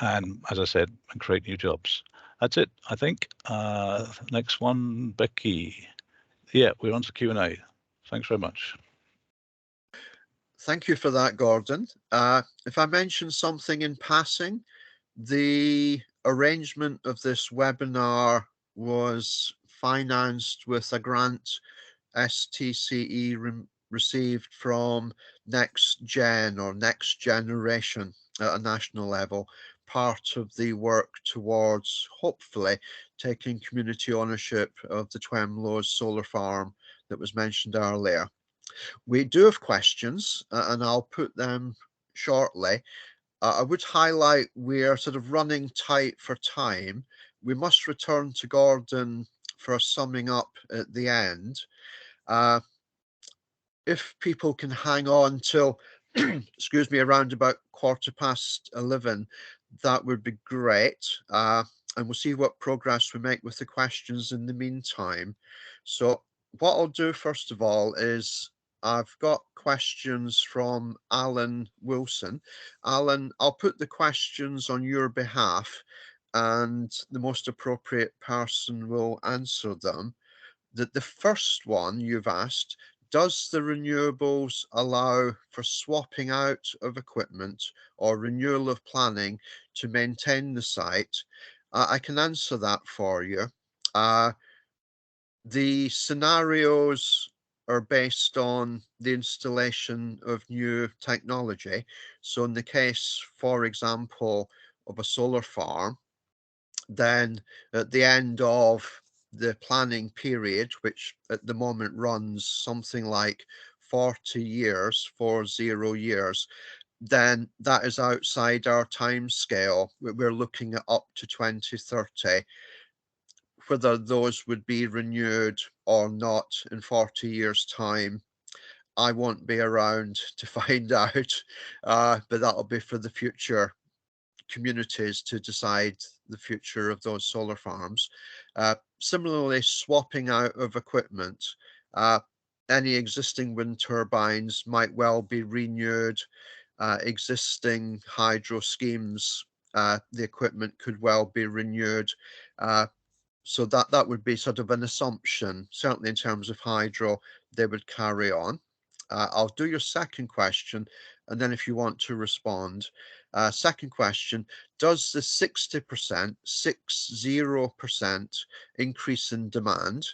[SPEAKER 1] And as I said, and create new jobs. That's it, I think. Next one, Becky. Yeah, we're on to Q&A. Thanks very much.
[SPEAKER 6] Thank you for that, Gordon. If I mention something in passing, the arrangement of this webinar was financed with a grant STCE received from Next Gen or Next Generation at a national level, part of the work towards hopefully taking community ownership of the Twemlow solar farm that was mentioned earlier. We do have questions and I'll put them shortly. I would highlight we're sort of running tight for time. We must return to Gordon for a summing up at the end. If people can hang on till, excuse me, around about 11:15, that would be great. and we'll see what progress we make with the questions in the meantime. So what I'll do first of all is I've got questions from Alan Wilson. Alan, I'll put the questions on your behalf and the most appropriate person will answer them. The first one you've asked, does the renewables allow for swapping out of equipment or renewal of planning to maintain the site? I can answer that for you. The scenarios are based on the installation of new technology. So in the case, for example, of a solar farm, then at the end of the planning period, which at the moment runs something like 40 years, 40 years, then that is outside our time scale. We're looking at up to 2030. Whether those would be renewed or not in 40 years' time, I won't be around to find out, but that'll be for the future communities to decide the future of those solar farms. Similarly, swapping out of equipment. Any existing wind turbines might well be renewed. Existing hydro schemes, the equipment could well be renewed. So that would be sort of an assumption. Certainly in terms of hydro, they would carry on. I'll do your second question, and then if you want to respond. Second question, does the 60% increase in demand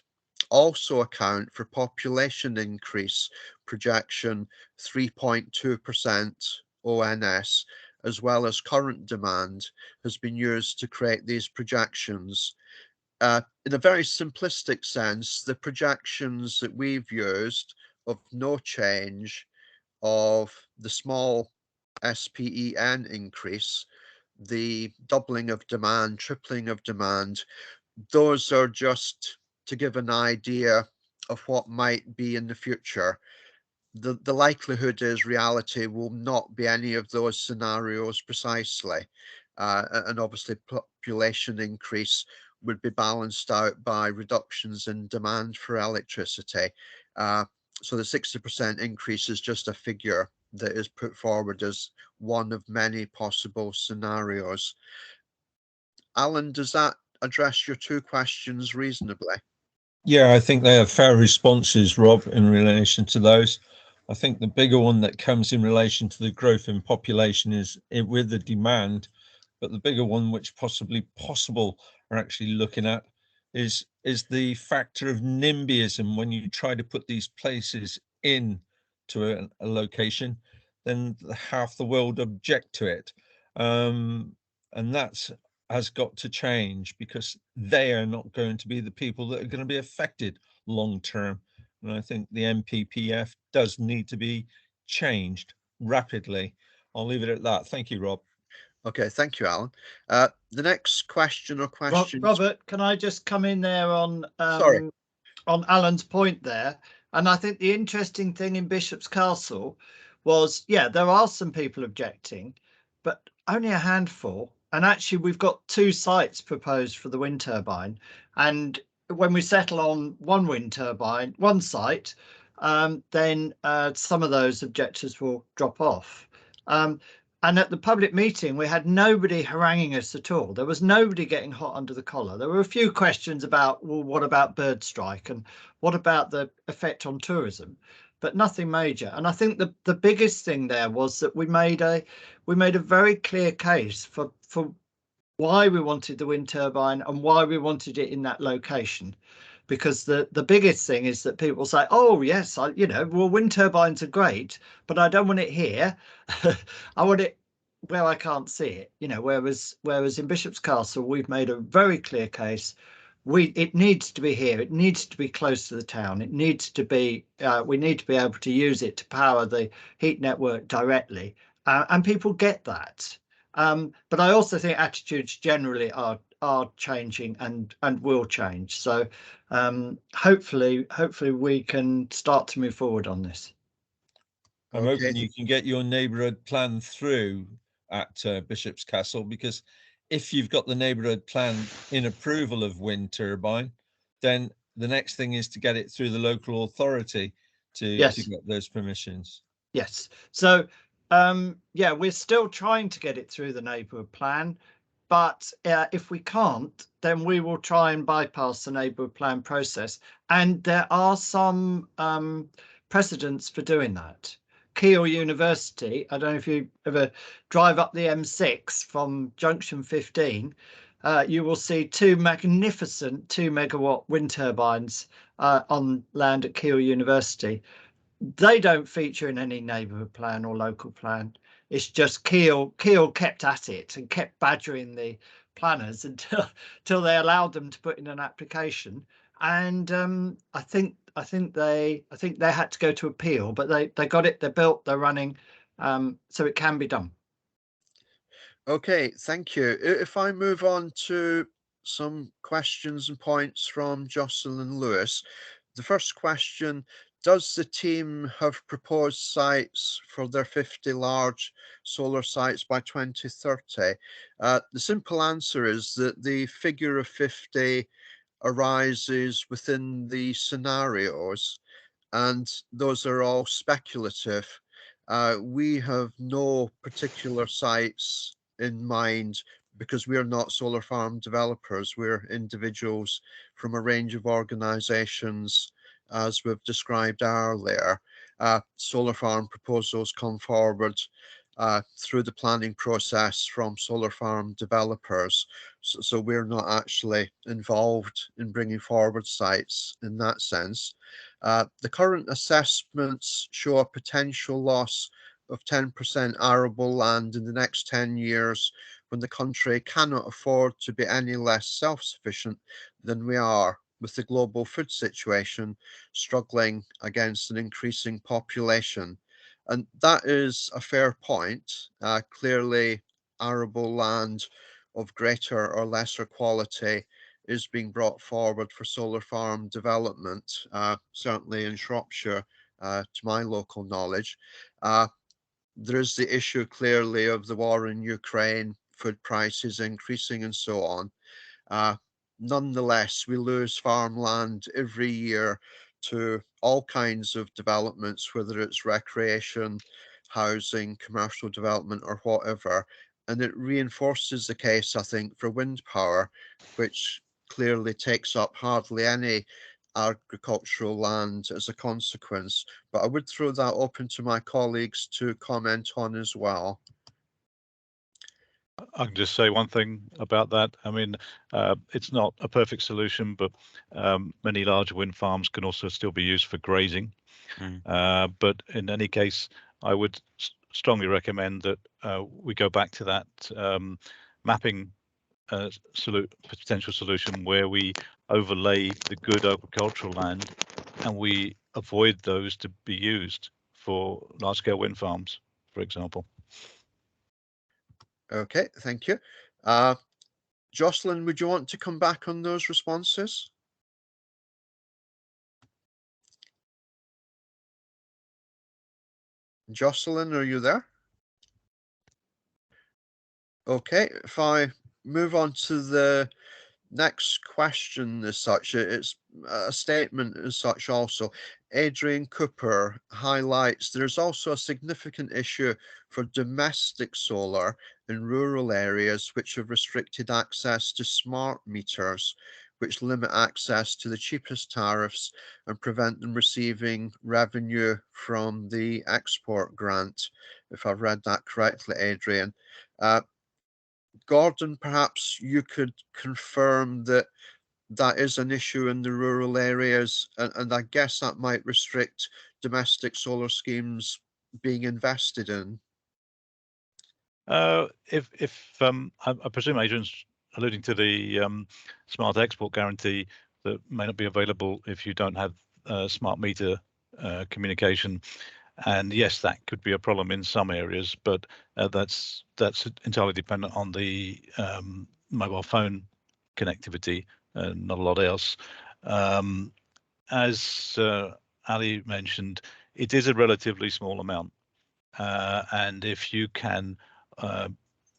[SPEAKER 6] also account for population increase projection 3.2% ONS, as well as current demand has been used to create these projections? In a very simplistic sense, the projections that we've used of no change of the small SPEN increase, the doubling of demand, tripling of demand, those are just to give an idea of what might be in the future. The likelihood is reality will not be any of those scenarios precisely. And obviously population increase would be balanced out by reductions in demand for electricity. So the 60% increase is just a figure that is put forward as one of many possible scenarios. Alan, does that address your two questions reasonably?
[SPEAKER 7] Yeah, I think they are fair responses, Rob, in relation to those. I think the bigger one that comes in relation to the growth in population is with the demand, but the bigger one, which possible are actually looking at, is the factor of NIMBYism. When you try to put these places in to a location, then half the world object to it, and that's has got to change, because they are not going to be the people that are going to be affected long term. And I think the NPPF does need to be changed rapidly. I'll leave it at that. Thank you, Rob.
[SPEAKER 6] Okay, thank you, Alan. The next question or questions.
[SPEAKER 5] Robert, can I just come in there on Alan's point there? And I think the interesting thing in Bishop's Castle was, yeah, there are some people objecting, but only a handful. And actually, we've got 2 sites proposed for the wind turbine. And when we settle on one wind turbine, one site, then some of those objectors will drop off. And at the public meeting, we had nobody haranguing us at all. There was nobody getting hot under the collar. There were a few questions about, well, what about bird strike and what about the effect on tourism, but nothing major. And I think the biggest thing there was that we made a very clear case for why we wanted the wind turbine and why we wanted it in that location. Because the biggest thing is that people say, oh yes, well, wind turbines are great, but I don't want it here. I want it where I can't see it, whereas in Bishop's Castle, we've made a very clear case. It needs to be here. It needs to be close to the town. It needs to be, we need to be able to use it to power the heat network directly. And people get that. But I also think attitudes generally are changing and will change. So hopefully we can start to move forward on this.
[SPEAKER 7] I'm hoping you can get your neighbourhood plan through at Bishop's Castle, because if you've got the neighbourhood plan in approval of wind turbine, then the next thing is to get it through the local authority to get those permissions.
[SPEAKER 5] Yes. So, yeah, we're still trying to get it through the neighbourhood plan, but if we can't, then we will try and bypass the neighbourhood plan process. And there are some precedents for doing that. Keele University, I don't know if you ever drive up the M6 from junction 15, you will see two magnificent 2-megawatt wind turbines on land at Keele University. They don't feature in any neighbourhood plan or local plan. It's just Keele kept at it and kept badgering the planners until they allowed them to put in an application. And I think they had to go to appeal, but they got it. They're built. They're running. So it can be done.
[SPEAKER 6] Okay, thank you. If I move on to some questions and points from Jocelyn Lewis. The first question: does the team have proposed sites for their 50 large solar sites by 2030? The simple answer is that the figure of 50 arises within the scenarios, and those are all speculative. We have no particular sites in mind because we are not solar farm developers. We're individuals from a range of organisations, as we've described earlier. Solar farm proposals come forward through the planning process from solar farm developers. So we're not actually involved in bringing forward sites in that sense. The current assessments show a potential loss of 10% arable land in the next 10 years when the country cannot afford to be any less self-sufficient than we are, with the global food situation struggling against an increasing population. And that is a fair point. Clearly, arable land of greater or lesser quality is being brought forward for solar farm development, certainly in Shropshire, to my local knowledge. There is the issue clearly of the war in Ukraine, food prices increasing and so on. Nonetheless, we lose farmland every year to all kinds of developments, whether it's recreation, housing, commercial development, or whatever. And it reinforces the case, I think, for wind power, which clearly takes up hardly any agricultural land as a consequence. But I would throw that open to my colleagues to comment on as well.
[SPEAKER 1] I can just say one thing about that. I mean, it's not a perfect solution, but many large wind farms can also still be used for grazing. But in any case, I would strongly recommend that we go back to that mapping potential solution where we overlay the good agricultural land and we avoid those to be used for large-scale wind farms, for example.
[SPEAKER 6] Okay, thank you. Jocelyn, would you want to come back on those responses? Jocelyn, are you there? Okay, if I move on to the next question as such, it's a statement as such also. Adrian Cooper highlights there's also a significant issue for domestic solar in rural areas which have restricted access to smart meters, which limit access to the cheapest tariffs and prevent them receiving revenue from the export grant, if I've read that correctly, Adrian. Gordon, perhaps you could confirm that that is an issue in the rural areas, and I guess that might restrict domestic solar schemes being invested in.
[SPEAKER 1] I presume Adrian's alluding to the smart export guarantee that may not be available if you don't have smart meter communication. And yes, that could be a problem in some areas, but that's entirely dependent on the mobile phone connectivity and not a lot else. As Ali mentioned, it is a relatively small amount, and if you can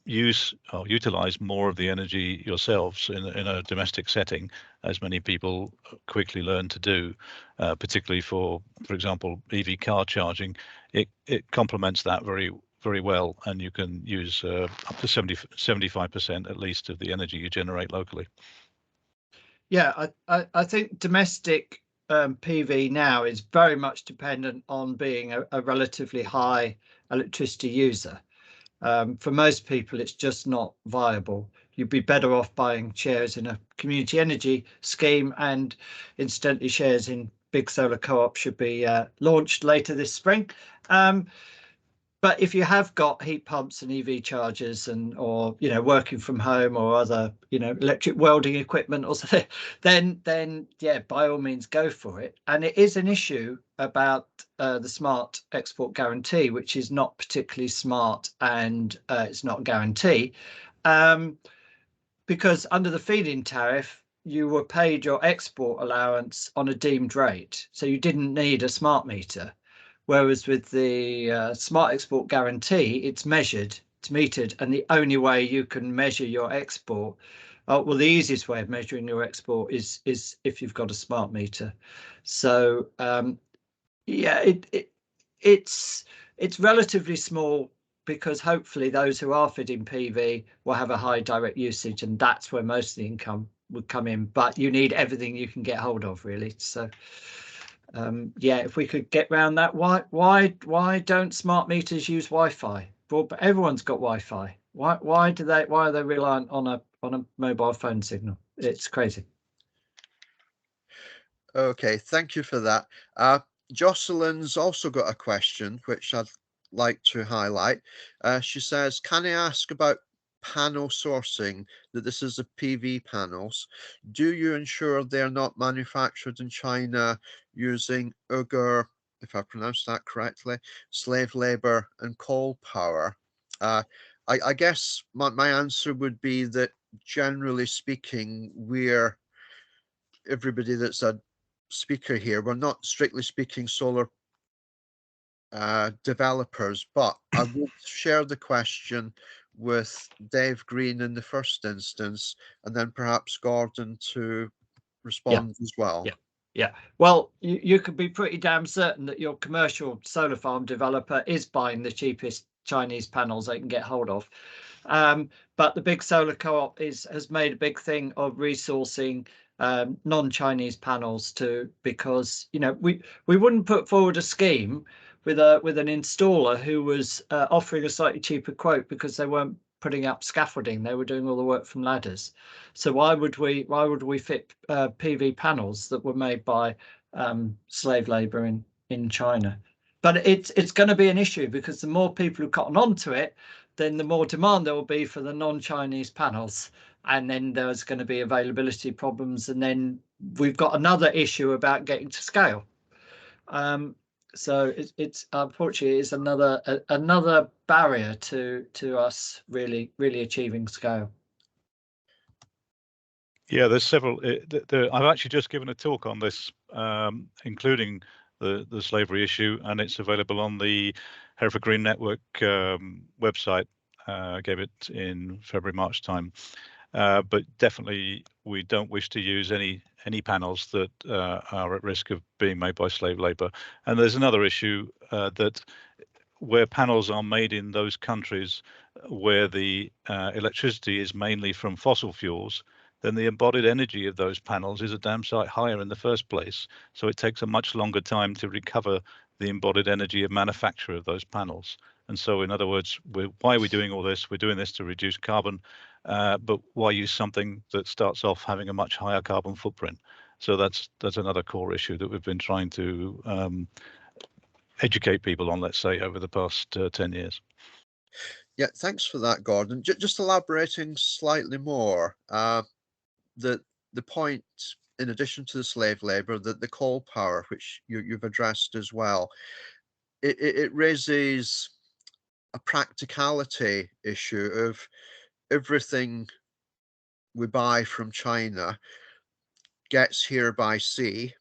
[SPEAKER 1] use or utilize more of the energy yourselves in a domestic setting, as many people quickly learn to do, particularly for example, EV car charging, it complements that very well, and you can use up to 75% at least of the energy you generate locally.
[SPEAKER 5] Yeah, I think domestic PV now is very much dependent on being a relatively high electricity user. For most people, it's just not viable. You'd be better off buying shares in a community energy scheme, and incidentally, shares in big solar co-op should be launched later this spring. But if you have got heat pumps and EV chargers or working from home or other electric welding equipment or something, then yeah, by all means go for it. And it is an issue about the smart export guarantee, which is not particularly smart, and it's not a guarantee, because under the feed-in tariff you were paid your export allowance on a deemed rate, so you didn't need a smart meter. Whereas with the smart export guarantee, it's measured, it's metered, and the only way you can measure your export, well, the easiest way of measuring your export is if you've got a smart meter. So yeah, it's relatively small, because hopefully those who are fitting PV will have a high direct usage, and that's where most of the income would come in. But you need everything you can get hold of, really. So yeah, if we could get around that, why don't smart meters use Wi-Fi? But everyone's got Wi-Fi. Why are they reliant on a mobile phone signal? It's crazy.
[SPEAKER 6] Okay, thank you for that. Jocelyn's also got a question which I'd like to highlight. She says, can I ask about panel sourcing, that this is the PV panels? Do you ensure they're not manufactured in China using Uyghur, if I pronounced that correctly, slave labor and coal power? I guess my answer would be that generally speaking, everybody that's a speaker here, we're not strictly speaking solar developers, but I would share the question with Dave Green in the first instance, and then perhaps Gordon to respond as well.
[SPEAKER 5] Yeah. Well, you could be pretty damn certain that your commercial solar farm developer is buying the cheapest Chinese panels they can get hold of. But the big solar co-op has made a big thing of resourcing non-Chinese panels because we wouldn't put forward a scheme with an installer who was offering a slightly cheaper quote because they weren't putting up scaffolding, they were doing all the work from ladders. So why would we fit PV panels that were made by slave labor in China? But it's going to be an issue, because the more people who cotton onto it, then the more demand there will be for the non-Chinese panels, and then there's going to be availability problems, and then we've got another issue about getting to scale. So it's unfortunately it's another barrier to us really achieving scale.
[SPEAKER 1] Yeah, there's several. I've actually just given a talk on this, including the slavery issue, and it's available on the Hereford Green Network website. I gave it in February-March time. But definitely, we don't wish to use any panels that are at risk of being made by slave labor. And there's another issue that where panels are made in those countries where the electricity is mainly from fossil fuels, then the embodied energy of those panels is a damn sight higher in the first place. So it takes a much longer time to recover the embodied energy of manufacture of those panels. And so, in other words, why are we doing all this? We're doing this to reduce carbon, but why use something that starts off having a much higher carbon footprint? So that's another core issue that we've been trying to educate people on, let's say, over the past 10 years.
[SPEAKER 6] Yeah, thanks for that, Gordon. Just elaborating slightly more, the point, in addition to the slave labor, that the coal power, which you've addressed as well, it raises a practicality issue of everything we buy from China gets here by sea.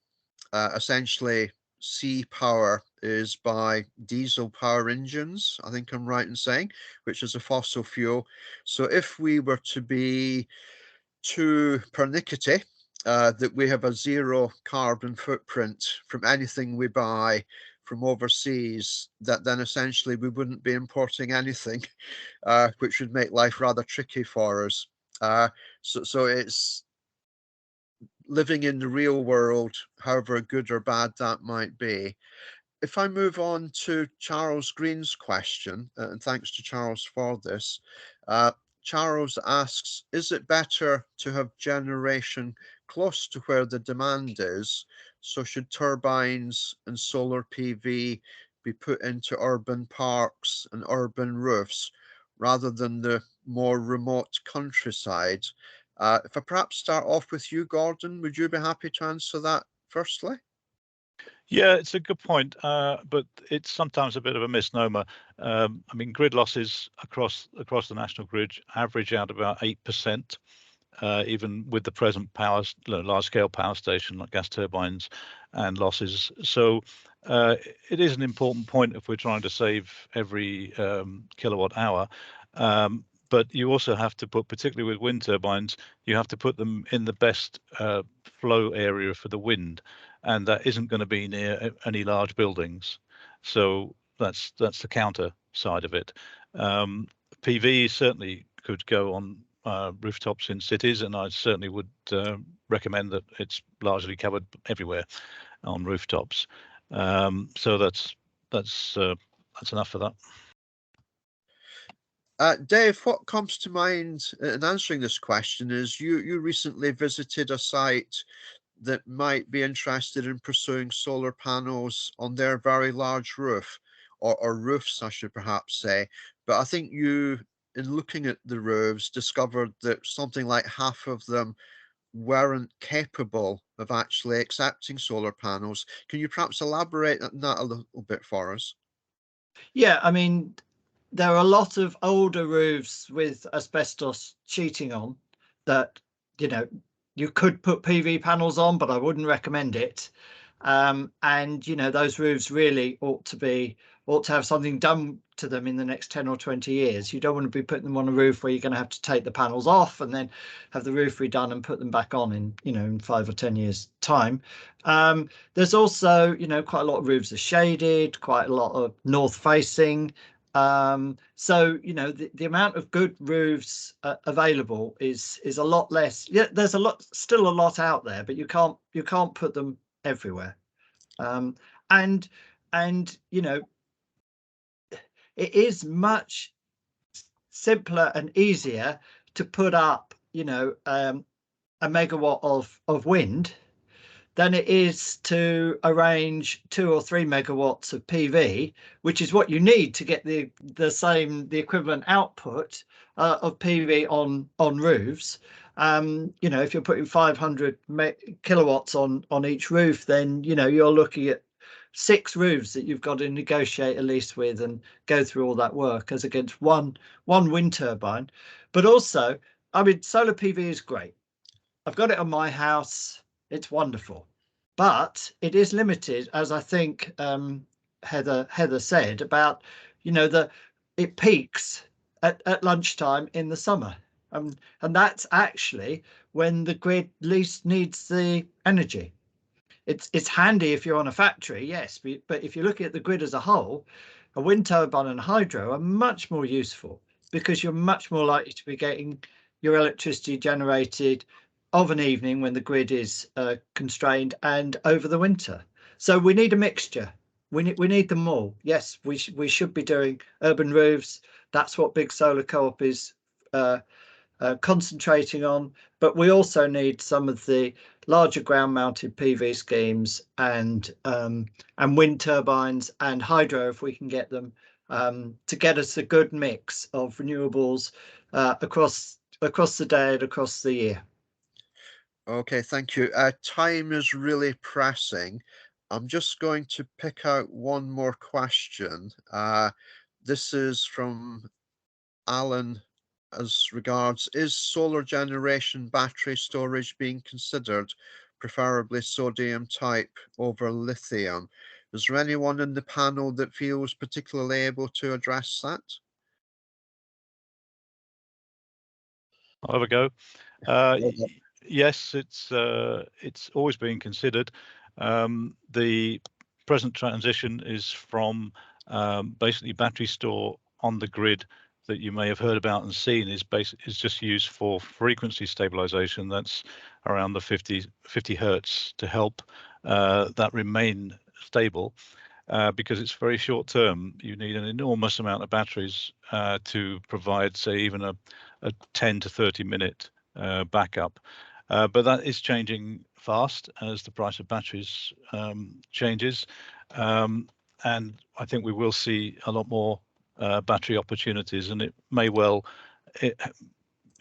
[SPEAKER 6] Essentially, sea power is by diesel power engines, I think I'm right in saying, which is a fossil fuel. So if we were to be too pernickety, that we have a zero carbon footprint from anything we buy from overseas, that then essentially we wouldn't be importing anything, which would make life rather tricky for us. So it's living in the real world, however good or bad that might be. If I move on to Charles Green's question, and thanks to Charles for this, Charles asks, is it better to have generation close to where the demand is? So should turbines and solar PV be put into urban parks and urban roofs rather than the more remote countryside? If I perhaps start off with you, Gordon, would you be happy to answer that firstly?
[SPEAKER 1] Yeah, it's a good point, but it's sometimes a bit of a misnomer. I mean, grid losses across the national grid average out about 8%, even with the present large-scale power station like gas turbines and losses. So it is an important point if we're trying to save every kilowatt hour. But you also have to put, particularly with wind turbines, you have to put them in the best flow area for the wind, and that isn't going to be near any large buildings. So that's the counter side of it. PV certainly could go on rooftops in cities, and I certainly would recommend that it's largely covered everywhere on rooftops. So that's enough for that.
[SPEAKER 6] Dave, what comes to mind in answering this question is you recently visited a site that might be interested in pursuing solar panels on their very large roof, or roofs, I should perhaps say. But I think you, in looking at the roofs, discovered that something like half of them weren't capable of actually accepting solar panels. Can you perhaps elaborate on that a little bit for us?
[SPEAKER 5] Yeah, I mean, there are a lot of older roofs with asbestos sheeting on that, you could put PV panels on, but I wouldn't recommend it. And those roofs really ought to have something done to them in the next 10 or 20 years. You don't want to be putting them on a roof where you're going to have to take the panels off and then have the roof redone and put them back on in 5 or 10 years time. There's also quite a lot of roofs are shaded, quite a lot of north facing. So the amount of good roofs available is a lot less. Yeah, there's still a lot out there, but you can't put them everywhere. And it is much simpler and easier to put up a megawatt of wind than it is to arrange 2 or 3 megawatts of PV, which is what you need to get the equivalent output of PV on roofs. If you're putting 500 kilowatts on each roof, then you're looking at 6 roofs that you've got to negotiate a lease with and go through all that work, as against one wind turbine. But also, I mean, solar PV is great. I've got it on my house. It's wonderful, but it is limited, as I think Heather said about it peaks at lunchtime in the summer, and that's actually when the grid least needs the energy. It's handy if you're on a factory, yes, but if you're looking at the grid as a whole, a wind turbine and hydro are much more useful, because you're much more likely to be getting your electricity generated of an evening when the grid is constrained and over the winter. So we need a mixture. We need them all. Yes, we should be doing urban roofs. That's what Big Solar Co-op is concentrating on. But we also need some of the larger ground-mounted PV schemes and wind turbines and hydro, if we can get them, to get us a good mix of renewables across the day and across the year.
[SPEAKER 6] Okay, thank you. Time is really pressing. I'm just going to pick out one more question. This is from Alan, as regards, is solar generation battery storage being considered, preferably sodium type over lithium? Is there anyone in the panel that feels particularly able to address that?
[SPEAKER 1] I'll have a go. Yes, it's always been considered. The present transition is from basically battery store on the grid that you may have heard about and seen is just used for frequency stabilization. That's around the 50 hertz to help that remain stable. Because it's very short term. You need an enormous amount of batteries to provide, say, even a 10 to 30 minute backup. But that is changing fast as the price of batteries changes. And I think we will see a lot more battery opportunities, and it may well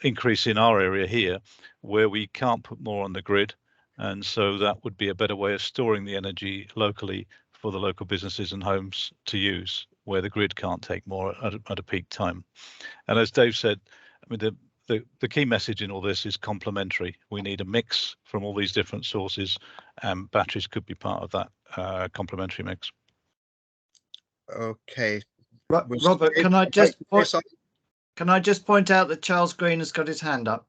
[SPEAKER 1] increase in our area here where we can't put more on the grid. And so that would be a better way of storing the energy locally for the local businesses and homes to use, where the grid can't take more at a peak time. And as Dave said, I mean, the key message in all this is complementary. We need a mix from all these different sources, and batteries could be part of that complementary mix.
[SPEAKER 6] Okay.
[SPEAKER 5] Robert, can I just point out that Charles Green has got his hand up?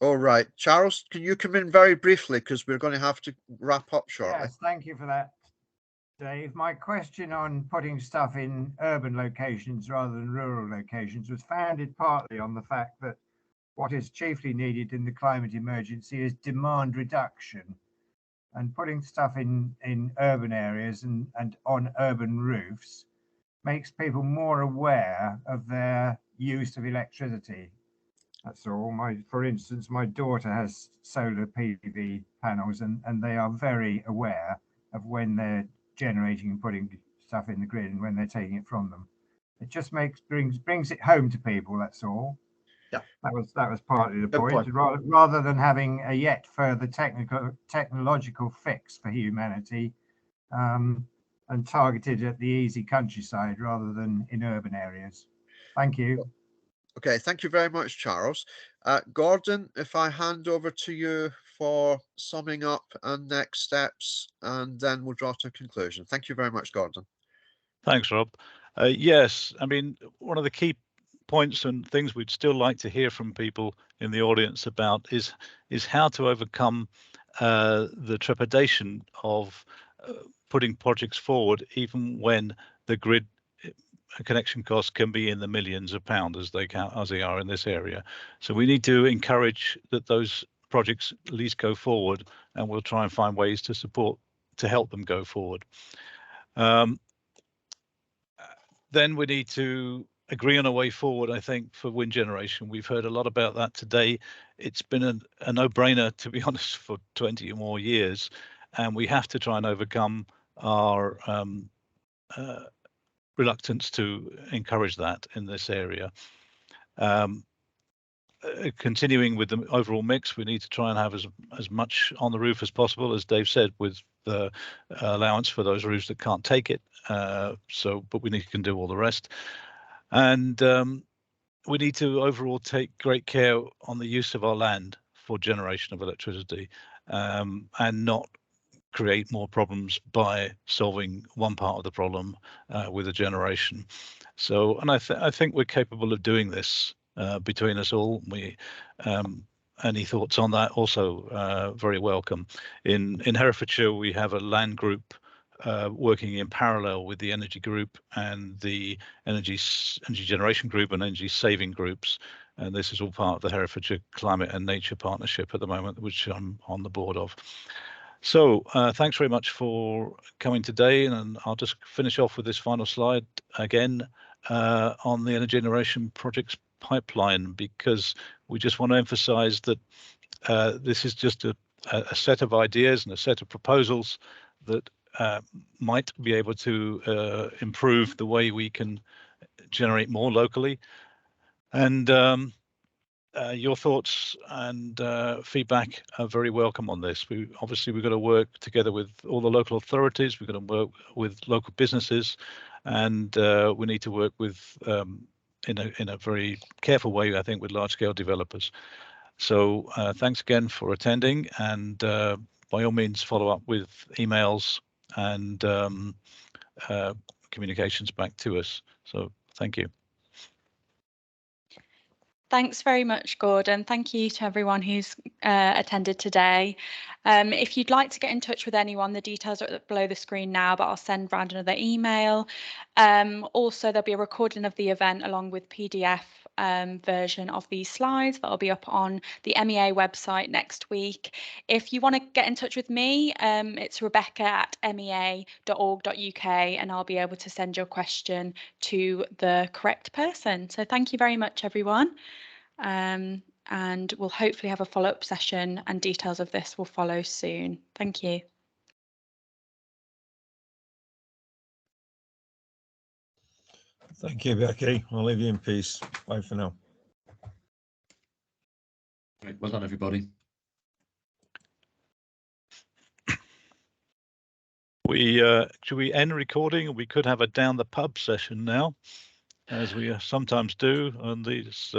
[SPEAKER 6] All right, Charles, can you come in very briefly because we're going to have to wrap up shortly?
[SPEAKER 8] Yes, thank you for that, Dave. My question on putting stuff in urban locations rather than rural locations was founded partly on the fact that what is chiefly needed in the climate emergency is demand reduction, and putting stuff in urban areas and on urban roofs makes people more aware of their use of electricity. That's all. For instance, my daughter has solar PV panels, and they are very aware of when they're generating and putting stuff in the grid and when they're taking it from them. It just brings it home to people. That's all.
[SPEAKER 5] Yeah,
[SPEAKER 8] that was partly the point. Rather than having a yet further technological fix for humanity, and targeted at the easy countryside rather than in urban areas. Thank you.
[SPEAKER 6] Okay, thank you very much, Charles. Gordon, if I hand over to you for summing up and next steps, and then we'll draw to a conclusion. Thank you very much, Gordon.
[SPEAKER 1] Thanks, Rob. Yes, I mean, one of the key points and things we'd still like to hear from people in the audience about is how to overcome the trepidation of putting projects forward, even when the grid connection costs can be in the millions of pounds as they are in this area. So we need to encourage that those projects at least go forward, and we'll try and find ways to help them go forward. Then we need to agree on a way forward, I think, for wind generation. We've heard a lot about that today. It's been a no-brainer, to be honest, for 20 or more years, and we have to try and overcome our reluctance to encourage that in this area. Continuing with the overall mix, we need to try and have as much on the roof as possible, as Dave said, with the allowance for those roofs that can't take it. But we can do all the rest. And we need to overall take great care on the use of our land for generation of electricity, and not create more problems by solving one part of the problem with a generation. So, and I think we're capable of doing this between us all. Any thoughts on that? Also very welcome. In Herefordshire, we have a land group working in parallel with the energy group and the energy generation group and energy saving groups. And this is all part of the Herefordshire Climate and Nature Partnership at the moment, which I'm on the board of. So thanks very much for coming today, and I'll just finish off with this final slide again on the energy generation projects pipeline, because we just want to emphasize that this is just a set of ideas and a set of proposals that might be able to improve the way we can generate more locally. And your thoughts and feedback are very welcome on this. We've got to work together with all the local authorities. We've got to work with local businesses, and we need to work with in a very careful way, I think, with large-scale developers. So thanks again for attending, and by all means follow up with emails and communications back to us. So thank you.
[SPEAKER 2] Thanks very much, Gordon. Thank you to everyone who's attended today. If you'd like to get in touch with anyone, the details are below the screen now, but I'll send round another email. Also, there'll be a recording of the event along with PDF version of these slides that'll be up on the MEA website next week. If you want to get in touch with me, it's rebecca@mea.org.uk, and I'll be able to send your question to the correct person. So thank you very much, everyone. And we'll hopefully have a follow-up session, and details of this will follow soon. Thank you.
[SPEAKER 7] Thank you, Becky. I'll leave you in peace. Bye for now.
[SPEAKER 9] Great. Well done, everybody.
[SPEAKER 1] Should we end recording? We could have a down the pub session now, as we sometimes do on these